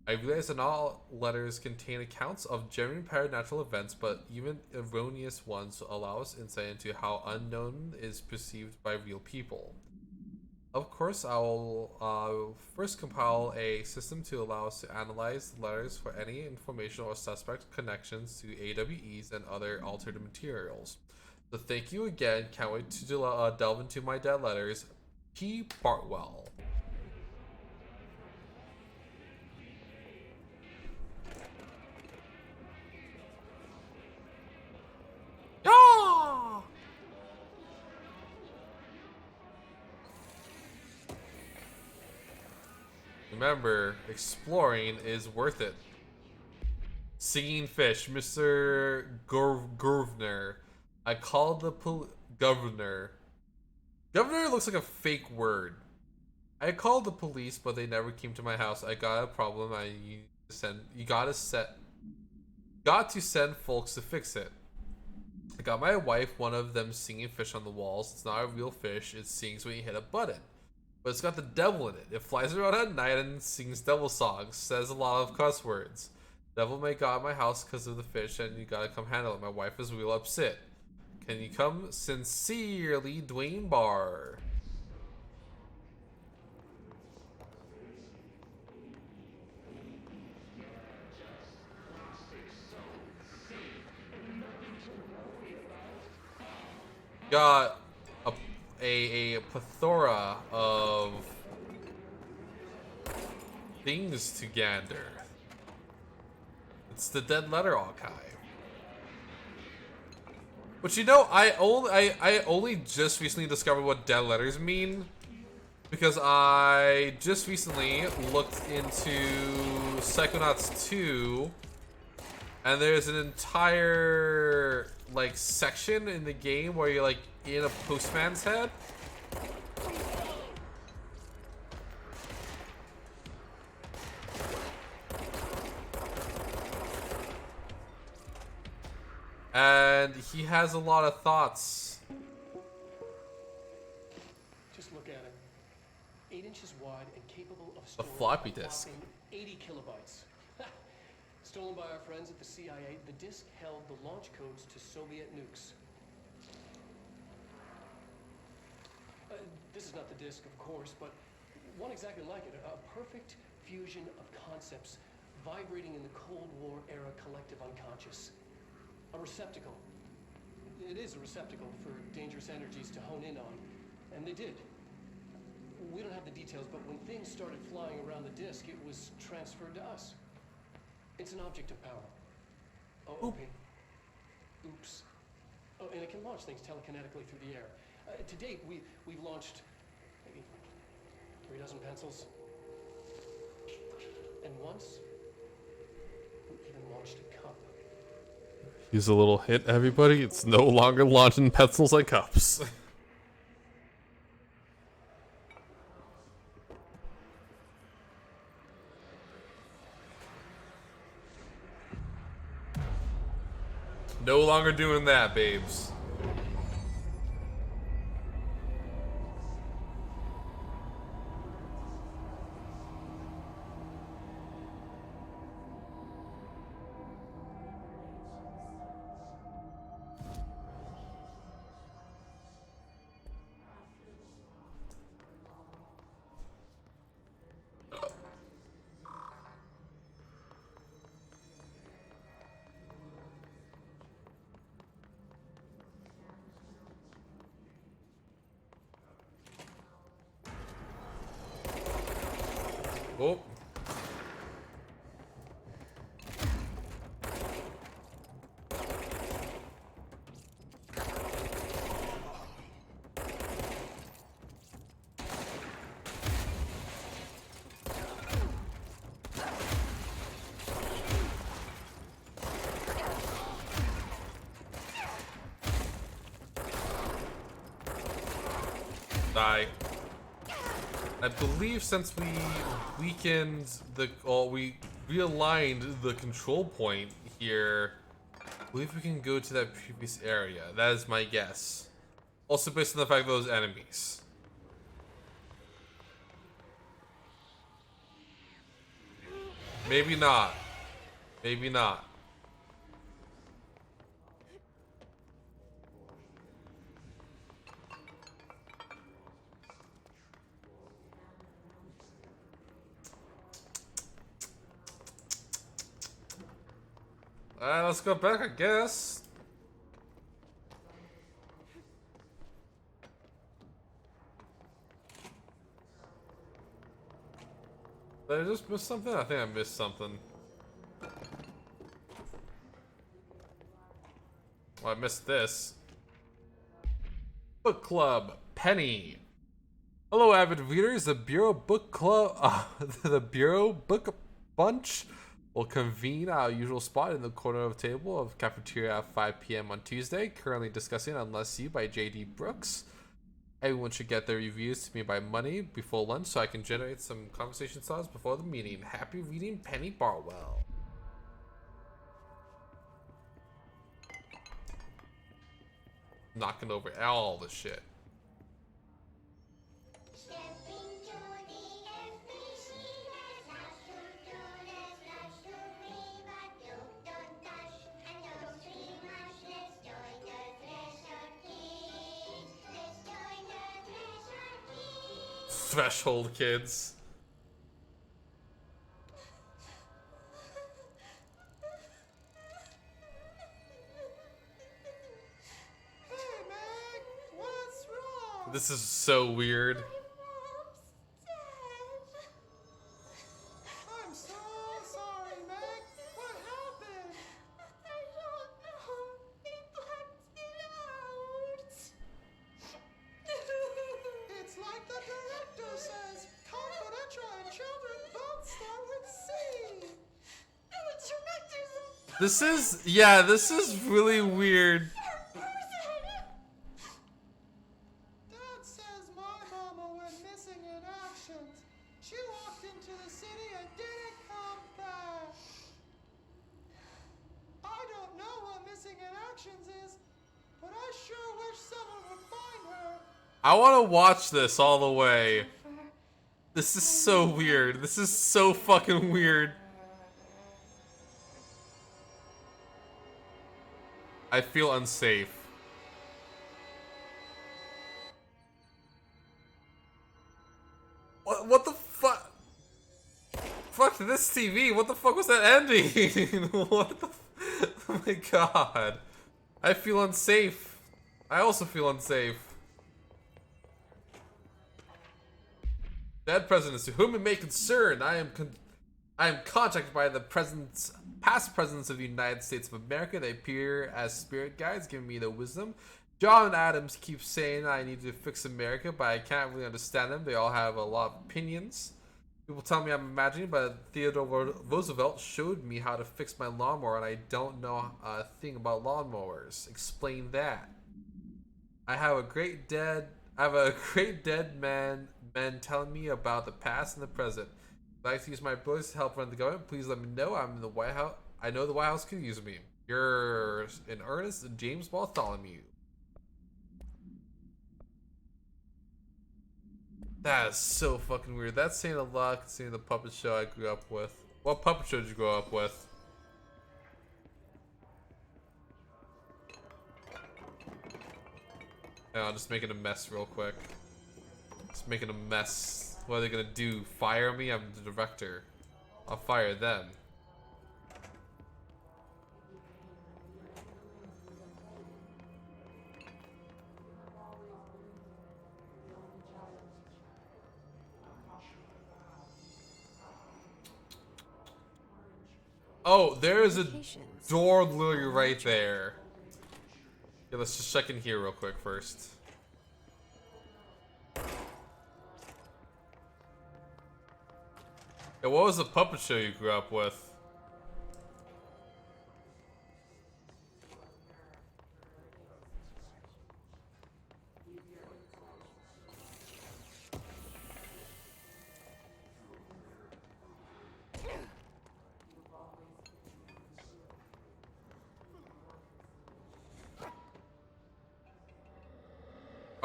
I realize that not all letters contain accounts of genuine paranatural events, but even erroneous ones allow us insight into how unknown is perceived by real people. Of course, I will first compile a system to allow us to analyze the letters for any information or suspect connections to AWEs and other altered materials. So thank you again. Can't wait to delve into my dead letters. P. Bartwell. Yeah! Remember, exploring is worth it. Singing fish, Mr. Governor. I called the governor. Governor looks like a fake word. I called the police, but they never came to my house. I got a problem. Got to send folks to fix it. I got my wife one of them singing fish on the walls. It's not a real fish. It sings when you hit a button. But it's got the devil in it. It flies around at night and sings devil songs. Says a lot of cuss words. Devil may got my house because of the fish, and you gotta come handle it. My wife is real upset. Can you come? Sincerely, Dwayne Barr. Got a plethora of things to gander. It's the Dead Letter Archive. But you know, I only just recently discovered what dead letters mean, because I just recently looked into Psychonauts 2, and there's an entire like section in the game where you're like in a postman's head. And he has a lot of thoughts. Just look at it. 8 inches wide and capable of A storing floppy disk. 80 kilobytes. Stolen by our friends at the CIA, the disk held the launch codes to Soviet nukes. This is not the disk, of course, but one exactly like it. A perfect fusion of concepts vibrating in the Cold War era collective unconscious. A receptacle. It is a receptacle for dangerous energies to hone in on. And they did. We don't have the details, but when things started flying around the disk, it was transferred to us. It's an object of power. Oh, okay. Oops. Oh, and it can launch things telekinetically through the air. To date, we've launched maybe 3 dozen pencils. And once, we even launched a cup. Here's a little hint, everybody. It's no longer launching pencils like cups. No longer doing that, babes. Oh. Die. I believe since we weakened the, or we realigned the control point here, I believe we can go to that previous area. That is my guess. Also based on the fact of those enemies. Maybe not. Maybe not. Alright, let's go back, I guess. Did I just miss something? I think I missed something. Well, I missed this. Book Club, Penny. Hello, avid readers. The Bureau Book Club, the Bureau Book Bunch will convene our usual spot in the corner of the table of cafeteria at 5 p.m. on Tuesday. Currently discussing Unless You by J.D. Brooks. Everyone should get their reviews to me by Monday before lunch so I can generate some conversation starters before the meeting. Happy reading, Penny Bartwell. Knocking over all the shit. Threshold kids. Hey, Meg, what's wrong? This is so weird. I'm so sorry, Meg. What happened? I don't know. They blacked it out. It's like the director says. Confidential and children both start with C. The director's This is, yeah, this is really weird. Dad says my mama went missing in actions. She walked into the city and didn't come back. I don't know what missing in actions is, but I sure wish someone would find her. I want to watch this all the way. This is so weird. This is so fucking weird. I feel unsafe. What the fuck? Fuck this TV. What the fuck was that ending? What the oh my god. I feel unsafe. I also feel unsafe. Dead presidents to whom it may concern, I am contacted by the past presidents of the United States of America. They appear as spirit guides, giving me the wisdom. John Adams keeps saying I need to fix America, but I can't really understand them. They all have a lot of opinions. People tell me I'm imagining, but Theodore Roosevelt showed me how to fix my lawnmower, and I don't know a thing about lawnmowers. Explain that. I have a great dead men telling me about the past and the present. If I'd like to use my abilities to help run the government, please let me know. I'm in the White House. I know the White House could use me. You're in earnest, James Bartholomew. That is so fucking weird. That's saying a lot considering the puppet show I grew up with. What puppet show did you grow up with? I'm just making a mess real quick. Just making a mess. What are they gonna do? Fire me? I'm the director. I'll fire them. Oh, there is a door literally right there. Yeah, let's just check in here real quick first. Yeah, what was the puppet show you grew up with?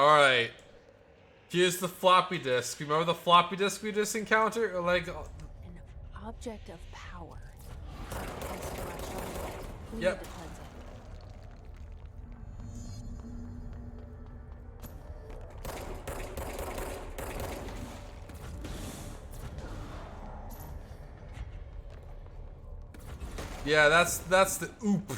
Alright. Here's the floppy disk. Remember the floppy disk we just encountered? Like, An object of power. Something has to latch onto it. We Yep. need to cleanse it. yeah, that's the oop.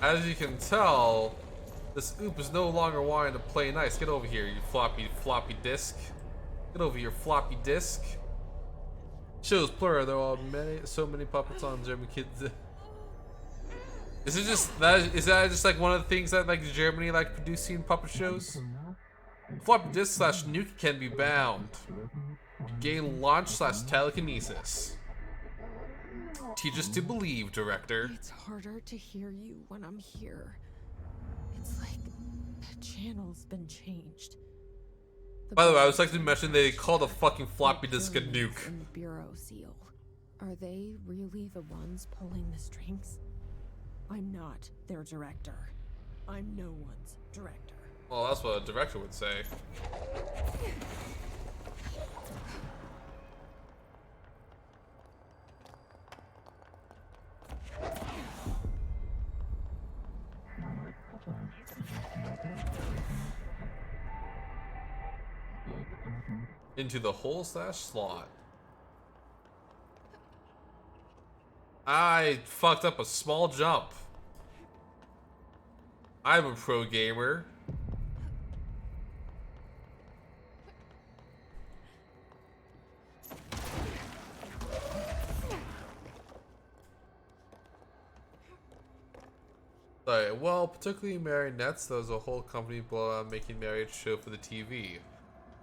As you can tell, this oop is no longer wanting to play nice. Get over here, you floppy disk. Get over here, floppy disk. Shows plural. There are so many puppets on German kids. Is it just that? Is that just like one of the things that like Germany like producing puppet shows? Floppy disk / nuke can be bound. Gain launch / telekinesis. Teach us to believe, director. It's harder to hear you when I'm here. It's like the channel's been changed. By the way, I would like to mention they call the fucking floppy disk a nuke. In the bureau seal. Are they really the ones pulling the strings? I'm not their director. I'm no one's director. Well, that's what a director would say. Into the hole / slot. I fucked up a small jump. I'm a pro gamer. Sorry, well, particularly marionettes, there was a whole company blow out making marriage show for the TV.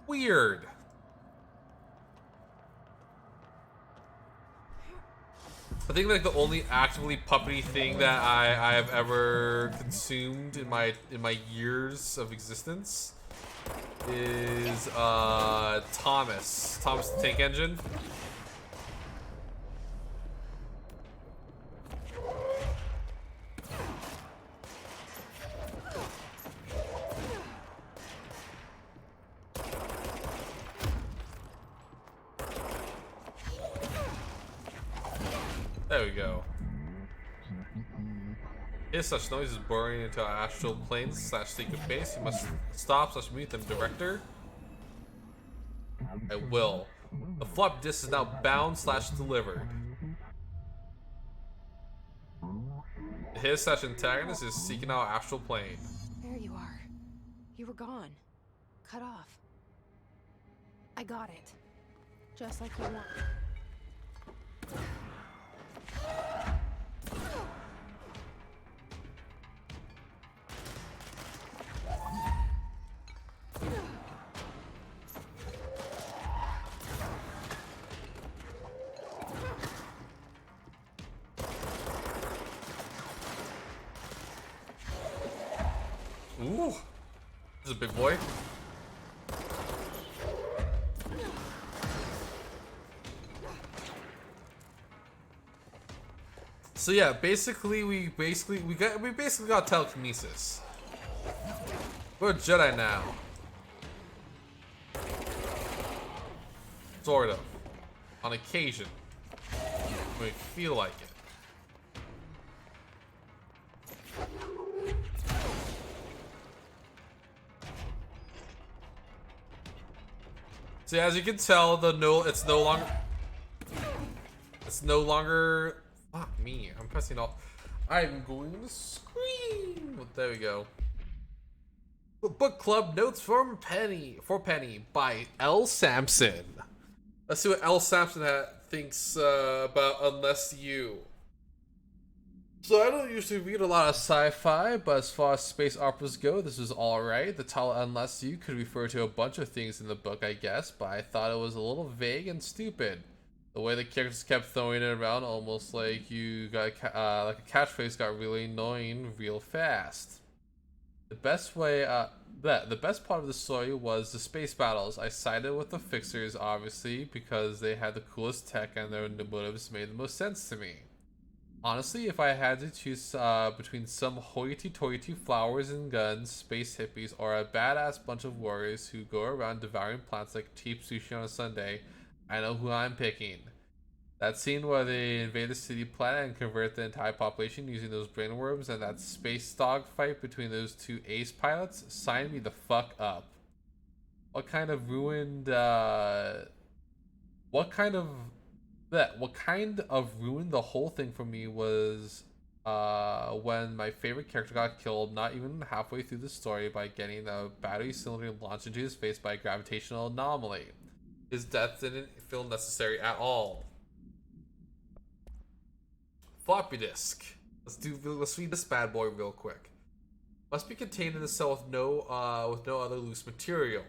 Weird. I think like the only actively puppety thing that I have ever consumed in my years of existence is Thomas the Tank Engine. There we go. If such noise is boring into our astral planes / secret base, you must stop / meet them, director. I will. The flop disk is now bound / delivered. His / antagonist is seeking out astral plane. There you are. You were gone. Cut off. I got it. Just like you want. Ooh, this is a big boy. So yeah, basically we got telekinesis. We're a Jedi now. Sort of. On occasion. When we feel like it. See, as you can tell, it's no longer. Fuck me! I'm pressing off. I'm going to scream. Well, there we go. Book club notes for Penny by L. Sampson. Let's see what L. Sampson thinks about Unless You. So I don't usually read a lot of sci-fi, but as far as space operas go, this is alright. The title Unless You could refer to a bunch of things in the book, I guess, but I thought it was a little vague and stupid. The way the characters kept throwing it around, almost like you got like a catchphrase, got really annoying real fast. The best way, the best part of the story was the space battles. I sided with the Fixers, obviously, because they had the coolest tech and their motives made the most sense to me. Honestly, if I had to choose between some hoity-toity flowers and guns, space hippies, or a badass bunch of warriors who go around devouring plants like cheap sushi on a Sunday, I know who I'm picking. That scene where they invade the city planet and convert the entire population using those brainworms and that space dog fight between those two ace pilots, sign me the fuck up. What kind of ruined, what kind of ruined the whole thing for me was when my favorite character got killed not even halfway through the story by getting a battery cylinder launched into his face by a gravitational anomaly. His death didn't feel necessary at all. Floppy disk. Let's read this bad boy real quick. Must be contained in a cell with no other loose material.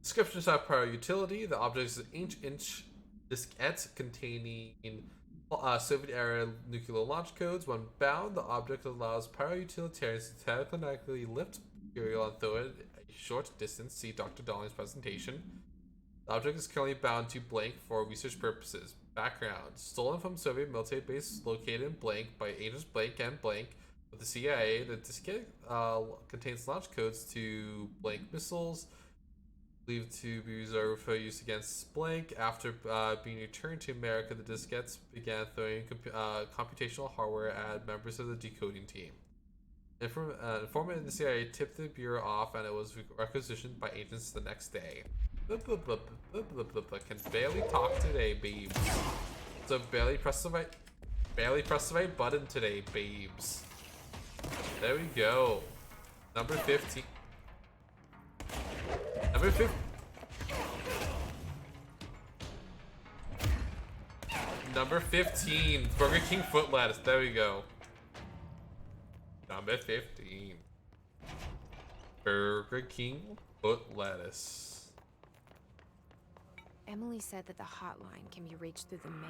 Descriptions have prior utility. The object is an inch diskette containing Soviet-era nuclear launch codes. When bound, the object allows para-utilitarians to telekinetically lift material and throw it a short distance. See Dr. Darling's presentation. The object is currently bound to blank for research purposes. Background. Stolen from Soviet military base located in blank by agents blank and blank with the CIA. The diskette contains launch codes to blank missiles, believed to be reserved for use against blank. After being returned to America, the diskettes began throwing computational hardware at members of the decoding team. Informant in the CIA tipped the bureau off, and it was requisitioned by agents the next day. Can barely talk today, babes. So barely press the right button today, babes. There we go. Number 15. Number 15. Number 15. Burger King foot lettuce. There we go. Number 15. Burger King foot lettuce. Emily said that the hotline can be reached through the mail.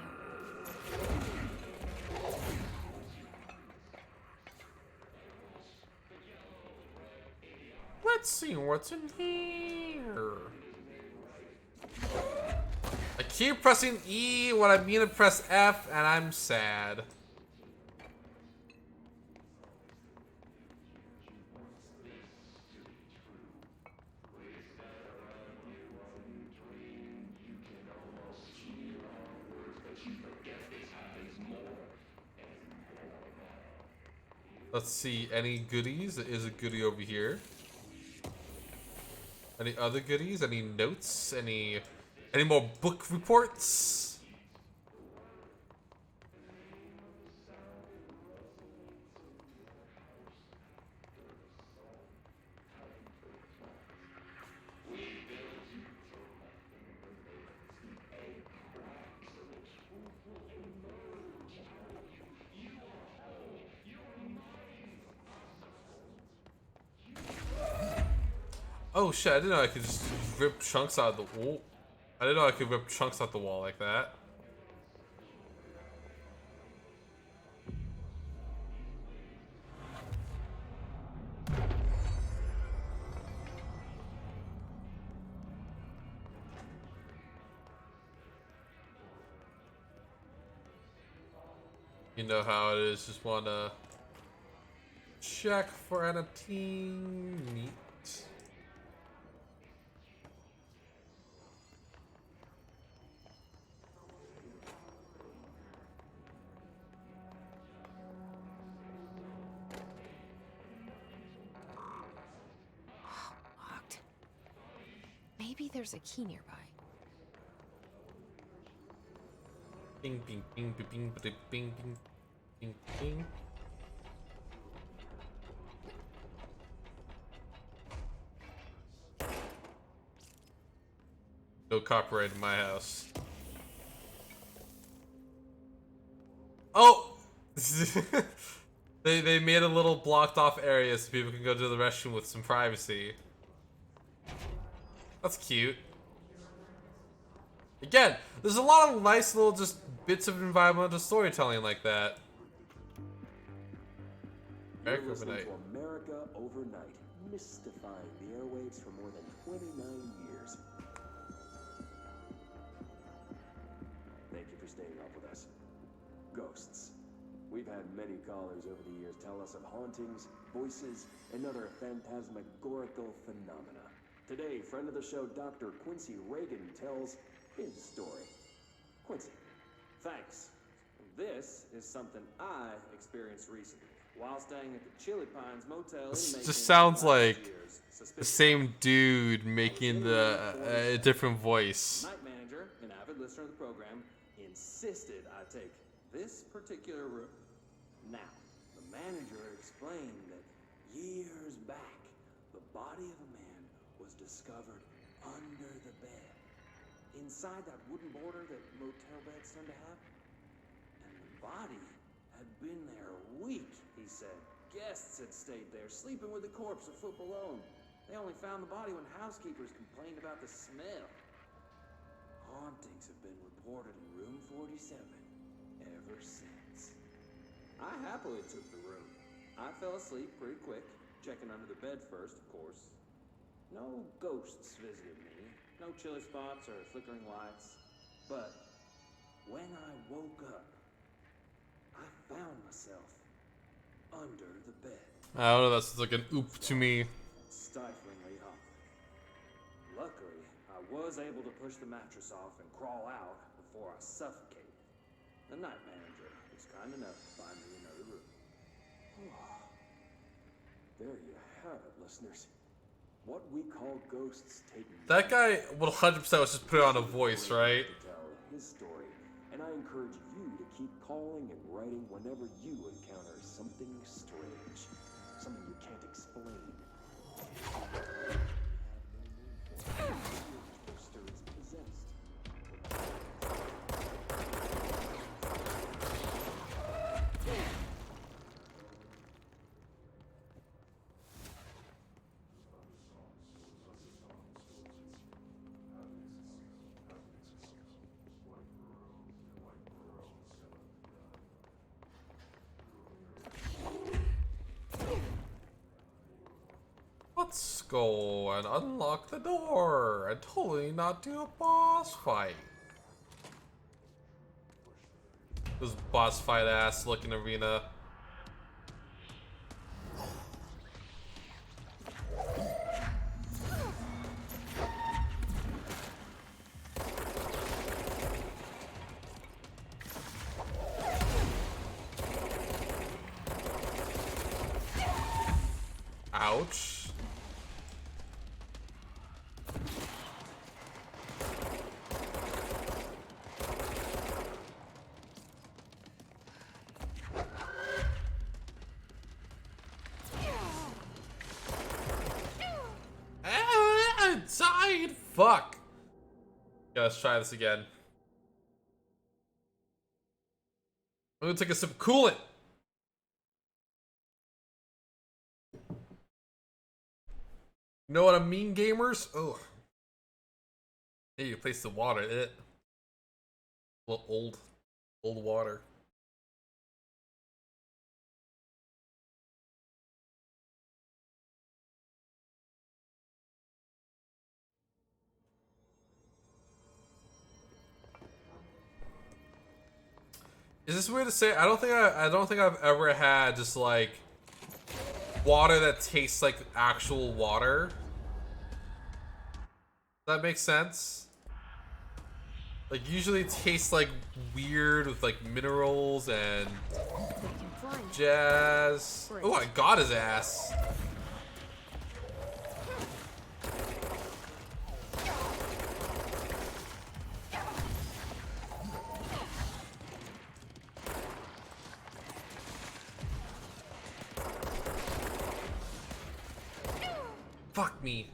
Let's see what's in here. I keep pressing E when I mean to press F, and I'm sad. Let's see, any goodies? There is a goodie over here. Any other goodies? Any notes? Any more book reports? Oh shit, I didn't know I could just rip chunks out of the wall. I didn't know I could rip chunks out the wall like that. You know how it is, just wanna check for anything neat. Locked. Maybe there's a key nearby. Bing, bing, bing, bing, bing, bing, bing, bing, bing. No copyright in my house. Oh! They made a little blocked off area so people can go to the restroom with some privacy. That's cute. Again, there's a lot of nice little just bits of environmental storytelling like that. You're America listening overnight. to America Overnight, mystifying the airwaves for more than 29 years. Thank you for staying up with us. Ghosts. We've had many callers over the years tell us of hauntings, voices, and other phantasmagorical phenomena. Today, friend of the show, Dr. Quincy Reagan, tells his story. Quincy, thanks. This is something I experienced recently while staying at the Chili Pines Motel. This in just Macon sounds last like year's the suspicious same dude making the a different voice. night manager, an avid listener of the program, insisted I take this particular room. Now, the manager explained that years back, the body of a man was discovered under the bed, inside that wooden border that motel beds tend to have. And the body had been there a week, he said. Guests had stayed there, sleeping with the corpse a foot below them. They only found the body when housekeepers complained about the smell. Hauntings have been reported in room 47 ever since. I happily took the room. I fell asleep pretty quick, checking under the bed first, of course. No ghosts visited me, no chilly spots or flickering lights. But when I woke up, I found myself under the bed. I don't know. That's like an oop to me. Stiflingly hot. Luckily, I was able to push the mattress off and crawl out before I suffocated. The night manager was kind enough to find me another room. There you have it, listeners. What we call ghosts take That guy 100% was just put on a voice, right? to tell his story, and I encourage you to keep calling and writing whenever you encounter something strange, something you can't explain. Poster is possessed. Let's go and unlock the door and totally not do a boss fight. This boss fight ass looking arena. Ouch. I died. Fuck. Yeah, let's try this again. I'm gonna take a sip of coolant. You know what I mean, gamers? Oh. Hey, you place the water in it. A little old water. Is this weird to say? I don't think I've ever had just like water that tastes like actual water. Does that make sense? Like usually it tastes like weird with like minerals and jazz. Oh, I got his ass. Fuck me.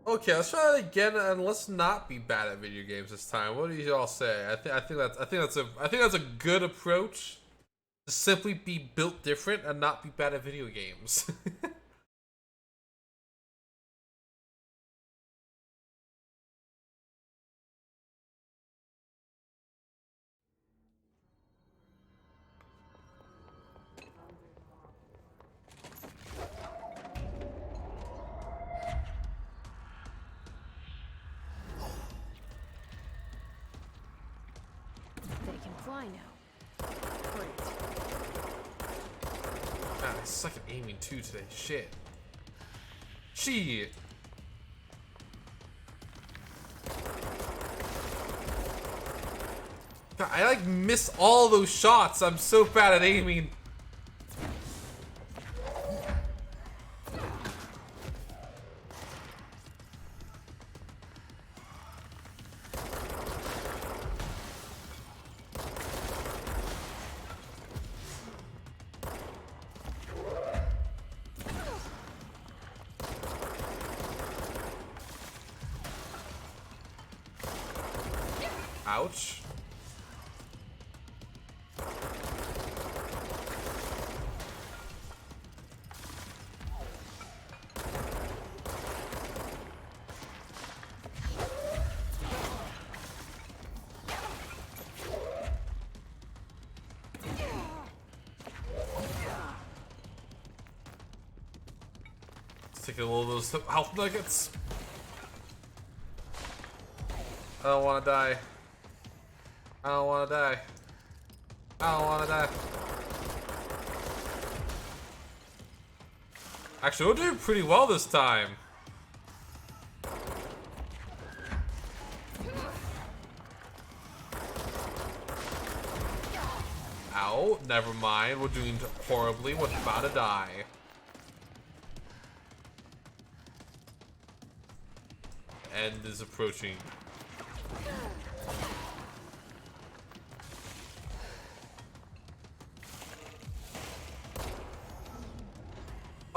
Okay, let's try that again, and let's not be bad at video games this time. What do you all say? I think that's a good approach. To simply be built different and not be bad at video games. I know. Great. God, I suck at aiming too today. Shit. Shit. God, I like miss all those shots. I'm so bad at aiming. Ouch. Let's take a little of those health nuggets. I don't want to die. I don't want to die. I don't want to die. Actually, we're doing pretty well this time. Ow, never mind. We're doing horribly. We're about to die. End is approaching.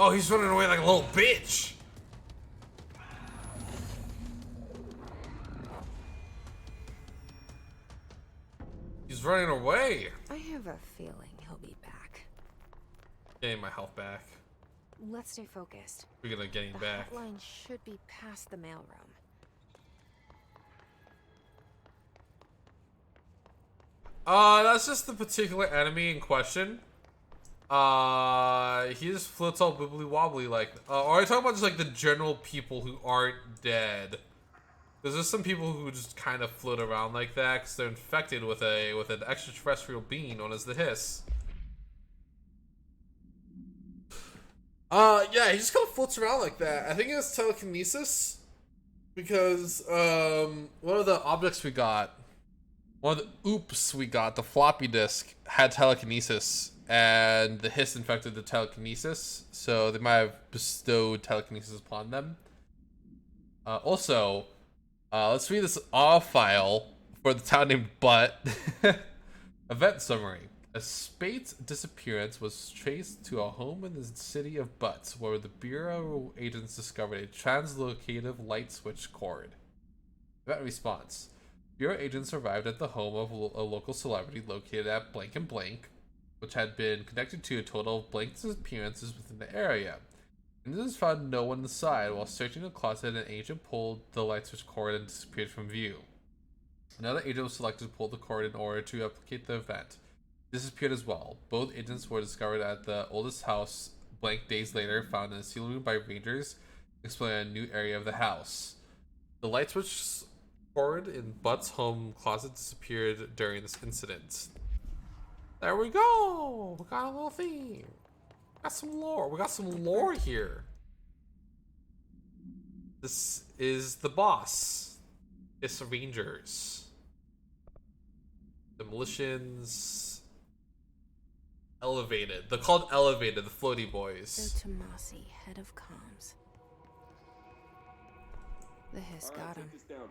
Oh, he's running away like a little bitch. He's running away. I have a feeling he'll be back. Getting my health back. Let's stay focused. We're gonna get him The back. hotline should be past the mailroom. That's just the particular enemy in question. He just floats all wibbly wobbly like. Or are you talking about just like the general people who aren't dead? Because there's some people who just kind of float around like that because they're infected with an extraterrestrial being known as the Hiss. Yeah, he just kind of floats around like that. I think it's telekinesis because one of the objects we got, one of the oops we got, the floppy disk had telekinesis, and the Hiss infected the telekinesis, so they might have bestowed telekinesis upon them. Also, let's read this AW file for the town named Butt. Event summary. A Spate's disappearance was traced to a home in the city of Butts, where the Bureau agents discovered a translocative light switch cord. Event response. Bureau agents arrived at the home of a local celebrity located at blank and blank, which had been connected to a total of blank disappearances within the area. Agents found no one inside. While searching the closet, an agent pulled the light switch cord and disappeared from view. Another agent was selected to pull the cord in order to replicate the event. Disappeared as well. Both agents were discovered at the oldest house blank days later, found in a seal room by rangers, exploring a new area of the house. The light switch cord in Butt's home closet disappeared during this incident. There we go! We got a little theme. Got some lore. We got some lore here. This is the boss. It's the Rangers. Demolitions. Elevated. They're called Elevated, the floaty boys. So Tomasi, head of comms. The Hiss got him. Take this down.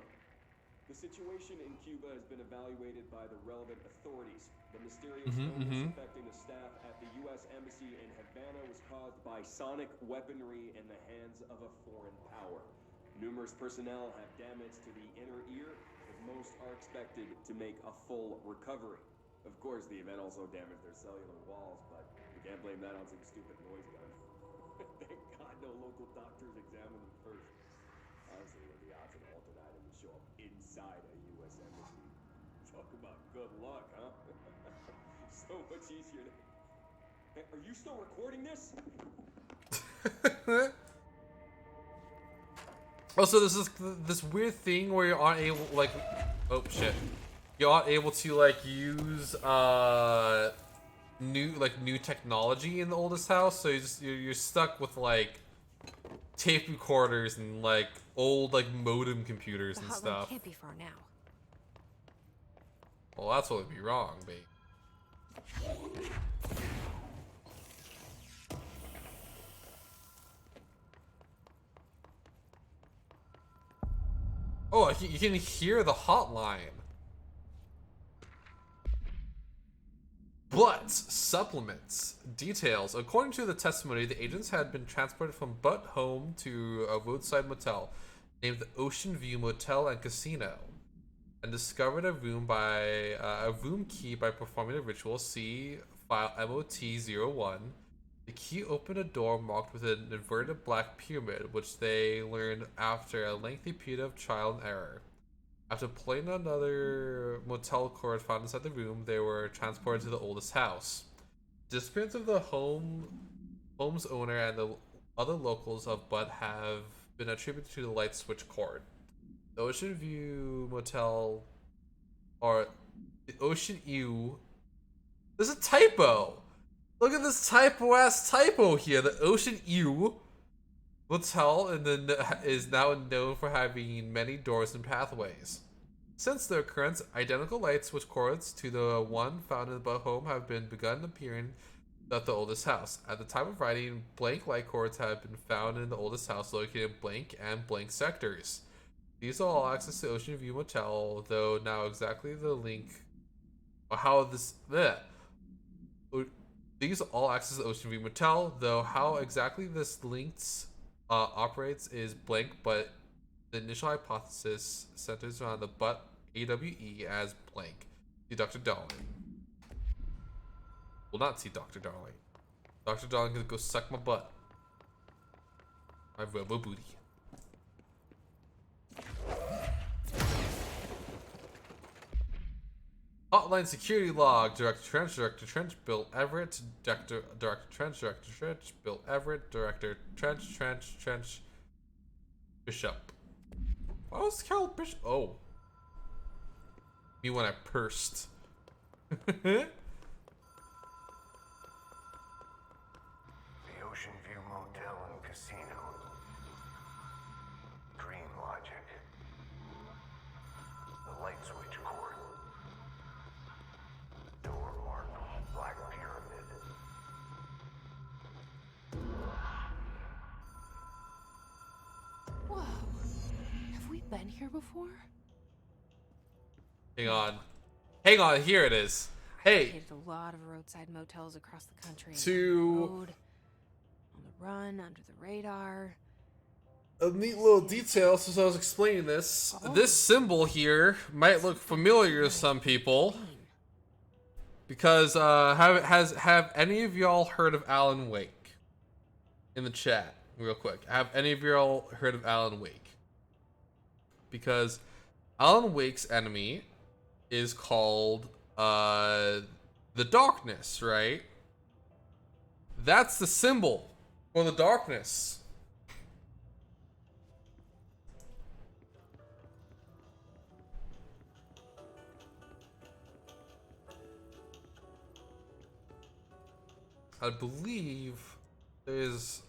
The situation in Cuba has been evaluated by the relevant authorities. The mysterious illness affecting the staff at the U.S. Embassy in Havana was caused by sonic weaponry in the hands of a foreign power. Numerous personnel have damage to the inner ear, but most are expected to make a full recovery. Of course, the event also damaged their cellular walls, but you can't blame that on some stupid noise gun. Thank God no local doctors examined them first. Honestly, what are the odds an altered item would show up inside a U.S. embassy? Talk about good luck, huh? So much easier to... Hey, are you still recording this? Also, this is this weird thing where you aren't able, like, oh shit. you aren't able to like use new technology in the oldest house, so you're stuck with like tape recorders and like old like modem computers The and hotline stuff. can't be far now. Well, that's what would be wrong, babe. Oh, you can hear the hotline. But supplements details. According to the testimony, the agents had been transported from Butt home to a roadside motel named the Ocean View Motel and Casino, and discovered a room key by performing a ritual. See file MOT-01. The key opened a door marked with an inverted black pyramid, which they learned after a lengthy period of trial and error. After pulling another motel cord found inside the room, they were transported to the oldest house. Disappearance of the home's owner and the other locals of Butt have been attributed to the light switch cord. The Ocean View Motel, or the Ocean View. There's a typo. Look at this typo here. The Ocean View Motel is now known for having many doors and pathways. Since the occurrence, identical light switch cords to the one found in the Butt home have been begun appearing at the oldest house. At the time of writing, blank light cords have been found in the oldest house located in blank and blank sectors. These are all access to Ocean View Motel, though now exactly the link or how this bleh. These all access to Ocean View Motel, though how exactly this links operates is blank, but the initial hypothesis centers around the Butt AWE as blank. See Dr. Darling. Will not see Dr. Darling. Dr. Darling can go suck my butt. My robo booty. Hotline security log. Director Trench, Bill Everett. Director Trench, Bill Everett. Director Trench, Bishop. What was Carol Bishop? Oh. Me when I pursed. The Ocean View Motel and Casino. Dream logic. The light switch cord. Door marked Black Pyramid. Whoa. Have we been here before? Hang on, here it is. Hey. I've hit a lot of roadside motels across the country. To On the run, under the radar. a neat little detail since I was explaining this. This symbol here might look familiar to some people. Because have any of y'all heard of Alan Wake? In the chat, real quick. Have any of y'all heard of Alan Wake? Because Alan Wake's enemy is called the darkness, right? That's the symbol for the darkness. I believe there's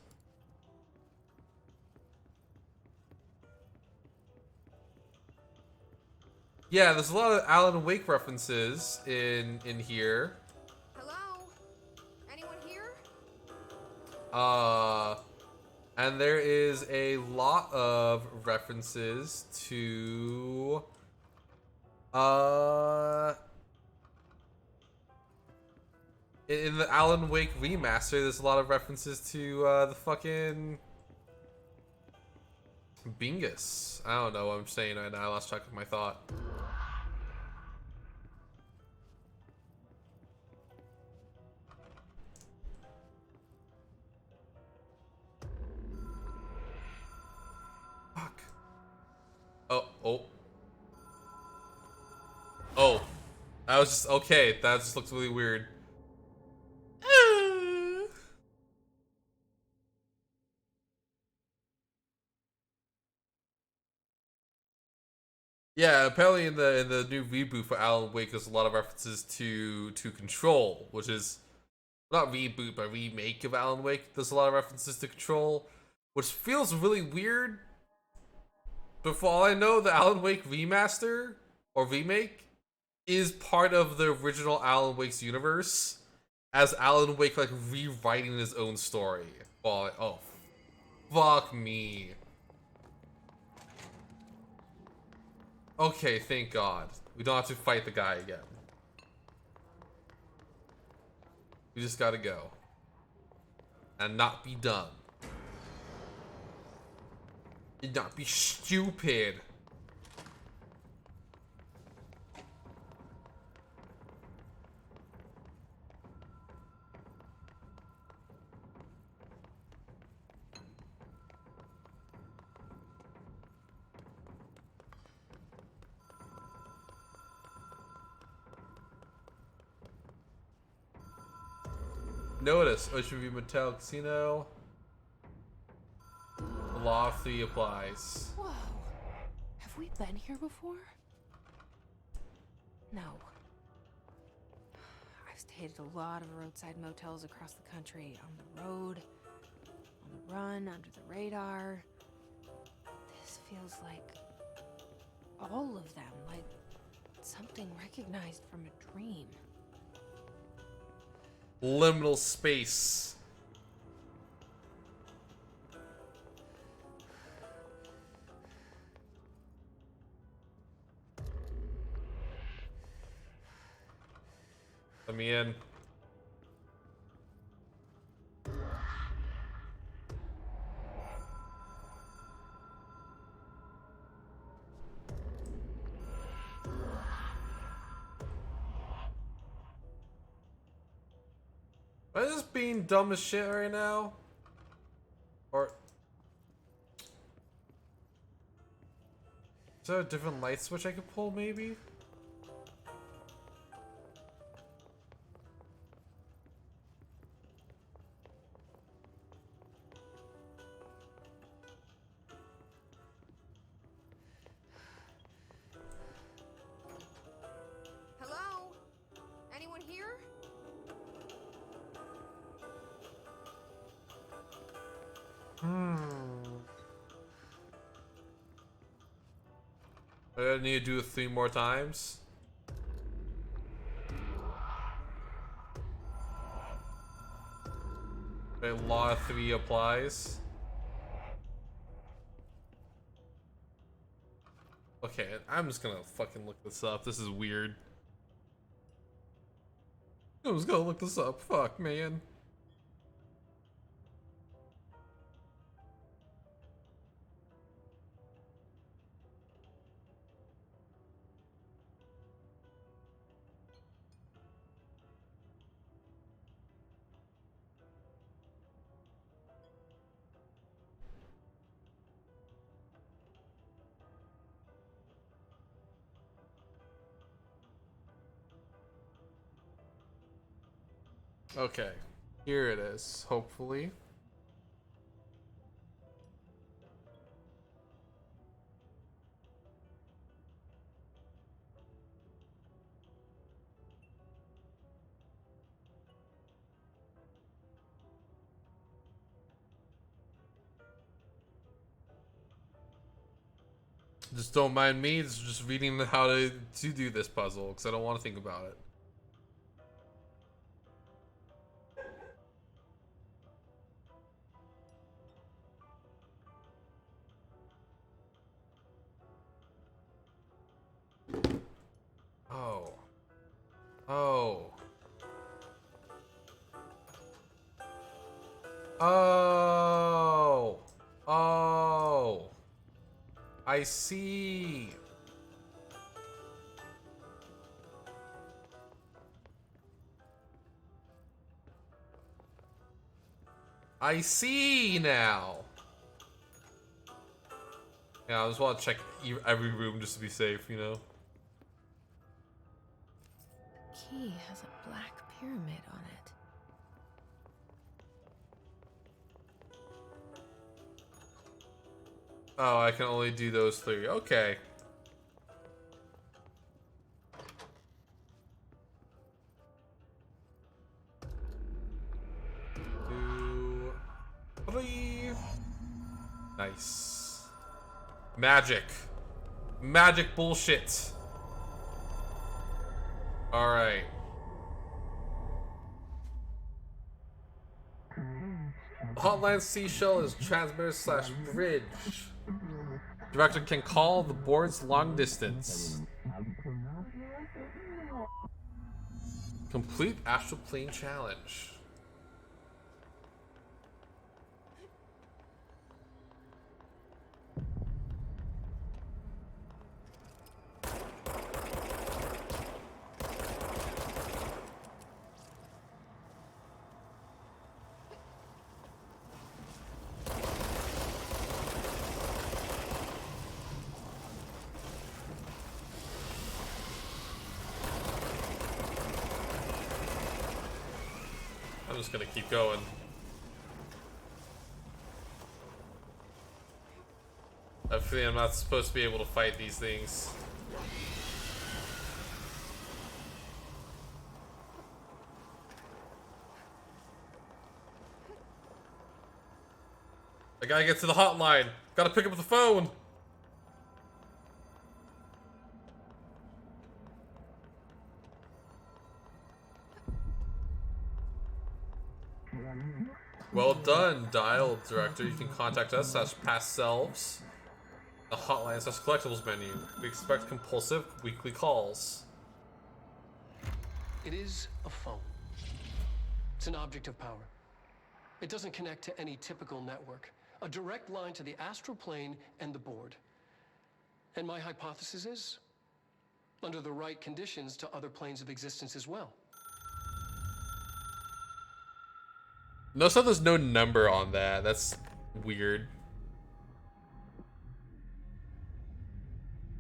there's a lot of Alan Wake references in here. Hello? Anyone here? And there is a lot of references to in the Alan Wake remaster, there's a lot of references to the fucking Bingus. I don't know what I'm saying right now. I lost track of my thought. Fuck. Oh. That was just okay. That just looks really weird. Yeah, apparently in the new reboot for Alan Wake, there's a lot of references to Control, which is not reboot but remake of Alan Wake. There's a lot of references to Control, which feels really weird. But for all I know, the Alan Wake remaster or remake is part of the original Alan Wake's universe, as Alan Wake like rewriting his own story. Well, oh, fuck me. Okay, thank God. We don't have to fight the guy again. We just gotta go. And not be dumb. And not be stupid. Notice Ocean View Motel Casino. The law of three applies. Whoa. Have we been here before? No. I've stayed at a lot of roadside motels across the country. On the road, on the run, under the radar. This feels like all of them. Like something recognized from a dream. Liminal space. Let me in. Am I just being dumb as shit right now? Or is there a different light switch I could pull, maybe? Hello? Anyone here? I need to do it 3 more times. Okay, law of 3 applies. Okay, I'm just gonna fucking look this up. This is weird. I'm just gonna look this up. Fuck, man. Okay, here it is, hopefully. Just don't mind me, it's just reading how to do this puzzle, because I don't want to think about it. Oh. Oh. Oh. Oh. I see. I see now. Yeah, I just want to check every room just to be safe, you know? Key has a black pyramid on it. Oh, I can only do those 3. Okay. Nice. Magic. Magic bullshit. Alright. Hotline Seashell is transmitter slash bridge. Director can call the board's long distance. Complete astral plane challenge. I'm just gonna keep going. I feel I'm not supposed to be able to fight these things. I gotta get to the hotline. Gotta pick up the phone. Well done, dial director. You can contact us / past selves. The hotline / collectibles menu. We expect compulsive weekly calls. It is a phone. It's an object of power. It doesn't connect to any typical network. A direct line to the astral plane and the board. And my hypothesis is, under the right conditions, to other planes of existence as well. Notice how there's no number on that. That's weird.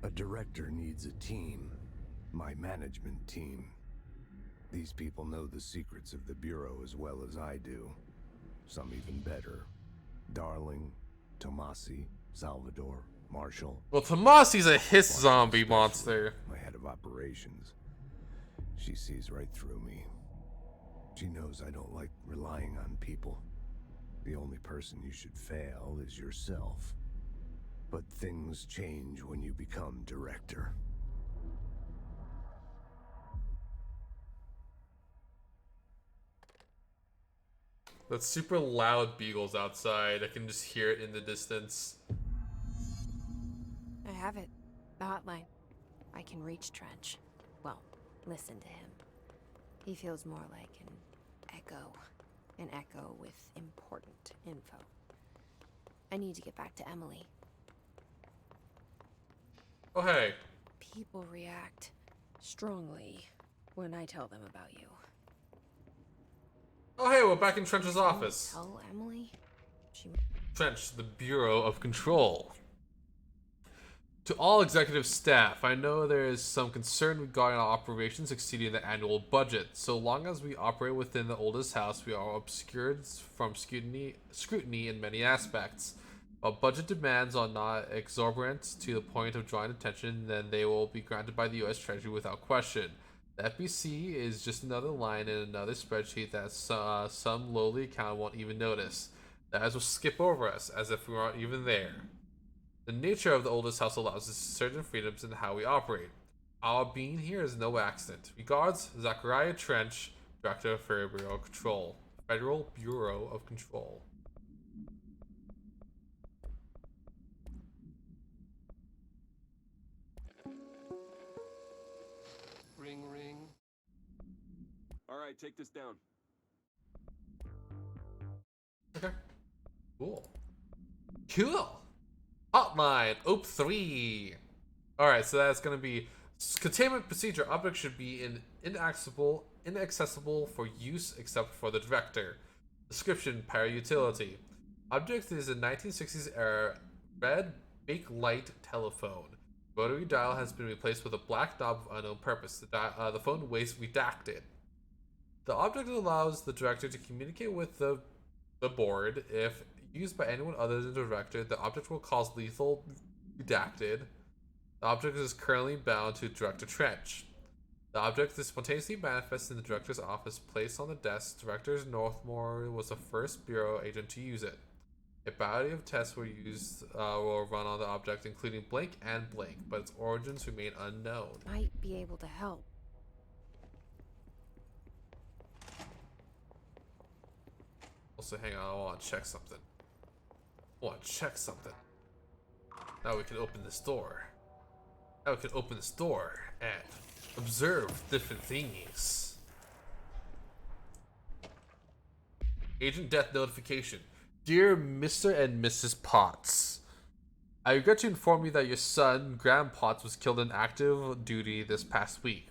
A director needs a team. My management team. These people know the secrets of the Bureau as well as I do. Some even better. Darling, Tomasi, Salvador, Marshall. Well, Tomasi's a hiss zombie monster. My head of operations. She sees right through me. She knows I don't like relying on people. The only person you should fail is yourself. But things change when you become director. That's super loud beagles outside. I can just hear it in the distance. I have it. The hotline. I can reach Trench. Well, listen to him. He feels more like an echo. An echo with important info. I need to get back to Emily. Oh, hey. People react strongly when I tell them about you. Oh, hey, we're back in Trench's office. Tell Emily? She... Trench, the Bureau of Control. To all executive staff, I know there is some concern regarding our operations exceeding the annual budget. So long as we operate within the oldest house, we are obscured from scrutiny in many aspects. While budget demands are not exorbitant to the point of drawing attention, then they will be granted by the U.S. Treasury without question. The FBC is just another line in another spreadsheet that some lowly accountant won't even notice. The eyes will skip over us, as if we aren't even there. The nature of the oldest house allows us certain freedoms in how we operate. Our being here is no accident. Regards, Zachariah Trench, Director of Federal Bureau of Control. Federal Bureau of Control. Ring, ring. All right, take this down. Okay. Cool. Cool. Hotline, OP3. Alright, so that's going to be containment procedure. Objects should be inaccessible for use except for the director. Description, para-utility. Object is a 1960s era red bakelite telephone. Rotary dial has been replaced with a black knob of unknown purpose. The phone waits redacted. The object allows the director to communicate with the board. If used by anyone other than the director, the object will cause lethal redacted. The object is currently bound to Director Trench. The object is spontaneously manifest in the director's office, placed on the desk. Director Northmore was the first bureau agent to use it. A variety of tests were used will run on the object, including blink and blink, but its origins remain unknown. Might be able to help. Also, hang on, I want to check something. Now we can open this door. And observe different thingies. Agent death notification. Dear Mr. and Mrs. Potts, I regret to inform you that your son, Graham Potts, was killed in active duty this past week.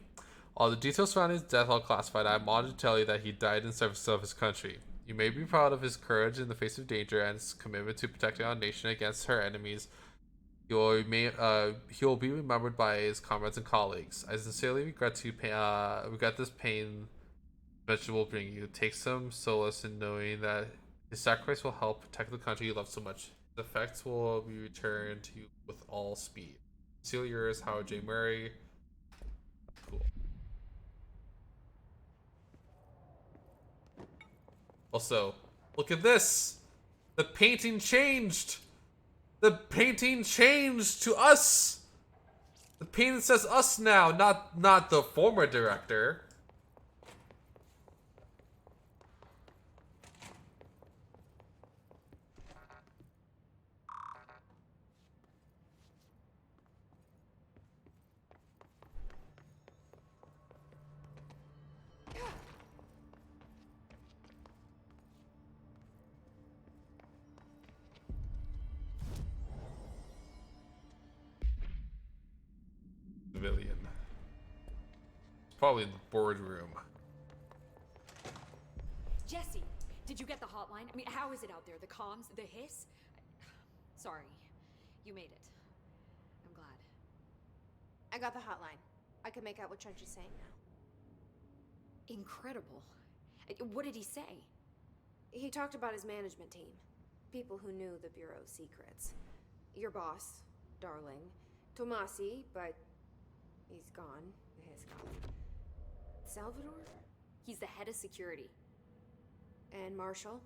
All the details surrounding his death are classified. I am honored to tell you that he died in service of his country. You may be proud of his courage in the face of danger and his commitment to protecting our nation against her enemies. He will be remembered by his comrades and colleagues. I sincerely regret this pain Venture will bring you. Take some solace in knowing that his sacrifice will help protect the country you love so much. The effects will be returned to you with all speed. Sincerely yours, Howard J. Murray. Cool. Also, look at this! The painting changed! The painting changed to us! The painting says us now, not the former director. Civilian. It's probably in the boardroom. Jesse, did you get the hotline? I mean, how is it out there? The comms, the hiss? Sorry, you made it. I'm glad. I got the hotline. I can make out what Trench is saying now. Incredible. What did he say? He talked about his management team. People who knew the Bureau's secrets. Your boss, Darling. Tomasi, but he's gone. His gone. Salvador? He's the head of security. And Marshall?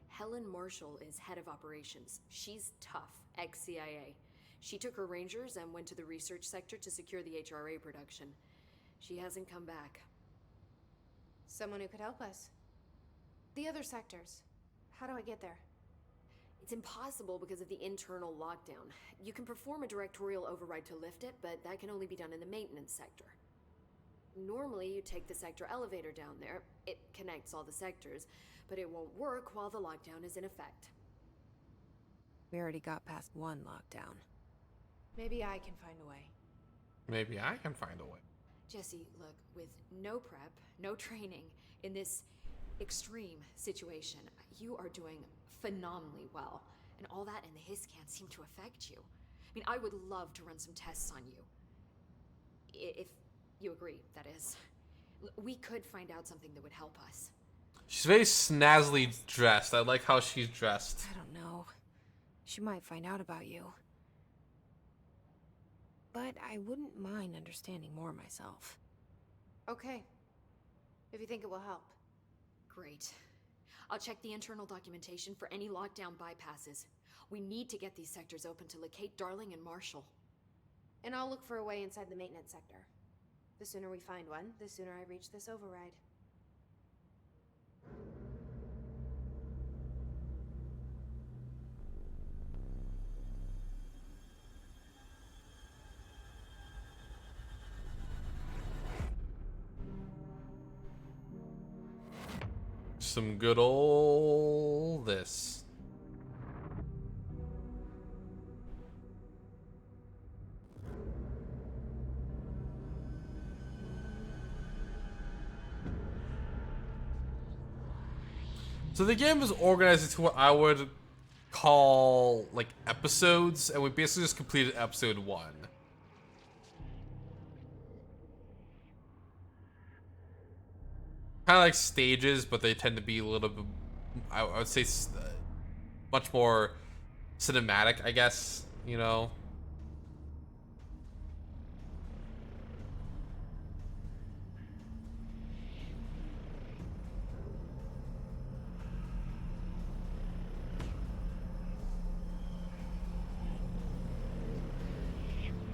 Helen Marshall is head of operations. She's tough, ex-CIA. She took her Rangers and went to the research sector to secure the HRA production. She hasn't come back. Someone who could help us. The other sectors. How do I get there? It's impossible because of the internal lockdown. You can perform a directorial override to lift it, but that can only be done in the maintenance sector. Normally, you take the sector elevator down there. It connects all the sectors, but it won't work while the lockdown is in effect. We already got past one lockdown. Maybe I can find a way. Maybe I can find a way. Jesse, look, with no prep, no training, in this extreme situation, you are doing phenomenally well. And all that and the hiss can't seem to affect you. I mean, I would love to run some tests on you. If you agree, that is. We could find out something that would help us. She's very snazzily dressed. I like how she's dressed. I don't know. She might find out about you. But I wouldn't mind understanding more myself. Okay. If you think it will help. Great. I'll check the internal documentation for any lockdown bypasses. We need to get these sectors open to locate Darling and Marshall. And I'll look for a way inside the maintenance sector. The sooner we find one, the sooner I reach this override. Some good old this. So the game is organized into what I would call like episodes, and we basically just completed episode 1. Kind of like stages, but they tend to be a little bit, I would say, much more cinematic, I guess, you know?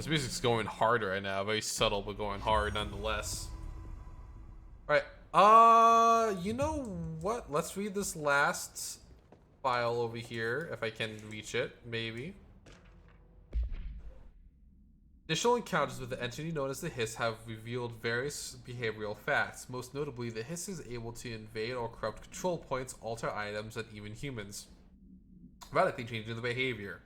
This music's going hard right now. Very subtle, but going hard nonetheless. Alright. You know what? Let's read this last file over here, if I can reach it, maybe. Initial encounters with the entity known as the Hiss have revealed various behavioral facts. Most notably, the Hiss is able to invade or corrupt control points, alter items, and even humans, radically changing the behavior.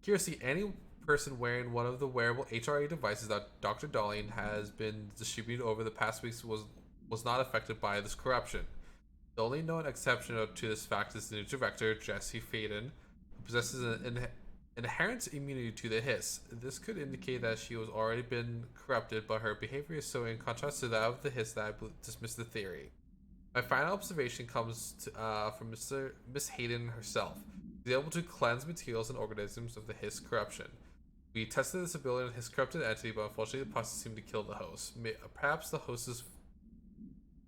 Curiously, any person wearing one of the wearable HRA devices that Dr. Darling has been distributed over the past weeks was not affected by this corruption. The only known exception to this fact is the new director, Jesse Faden, who possesses an inherent immunity to the Hiss. This could indicate that she has already been corrupted, but her behavior is so in contrast to that of the Hiss that I dismiss the theory. My final observation comes from Miss Hayden herself. She's able to cleanse materials and organisms of the Hiss corruption. We tested this ability on Hiss corrupted entity, but unfortunately the process seemed to kill the host. Perhaps the host's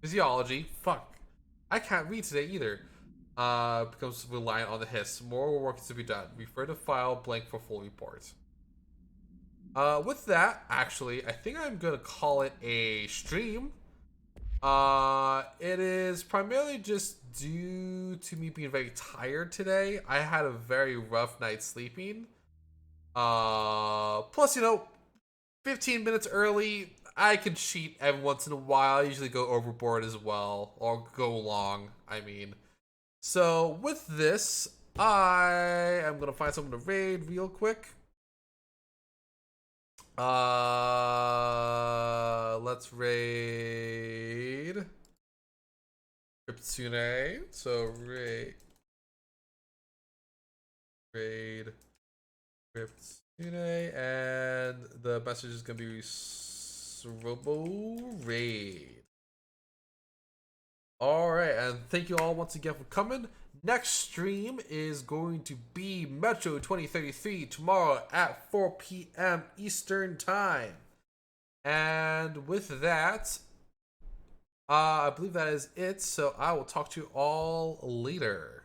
physiology, I can't read today either, becomes reliant on the Hiss. More work is to be done. Refer to file blank for full report. With that, actually, I think I'm gonna call it a stream. It is primarily just due to me being very tired today. I had a very rough night sleeping. Plus, 15 minutes early, I can cheat every once in a while. I usually go overboard as well, or go long, I mean. So, with this, I am gonna find someone to raid real quick. Let's raid Cryptsune. So raid Cryptsune, and the message is gonna be Robo Raid. Alright, and thank you all once again for coming. Next stream is going to be Metro 2033 tomorrow at 4 p.m. Eastern Time. And with that, I believe that is it. So I will talk to you all later.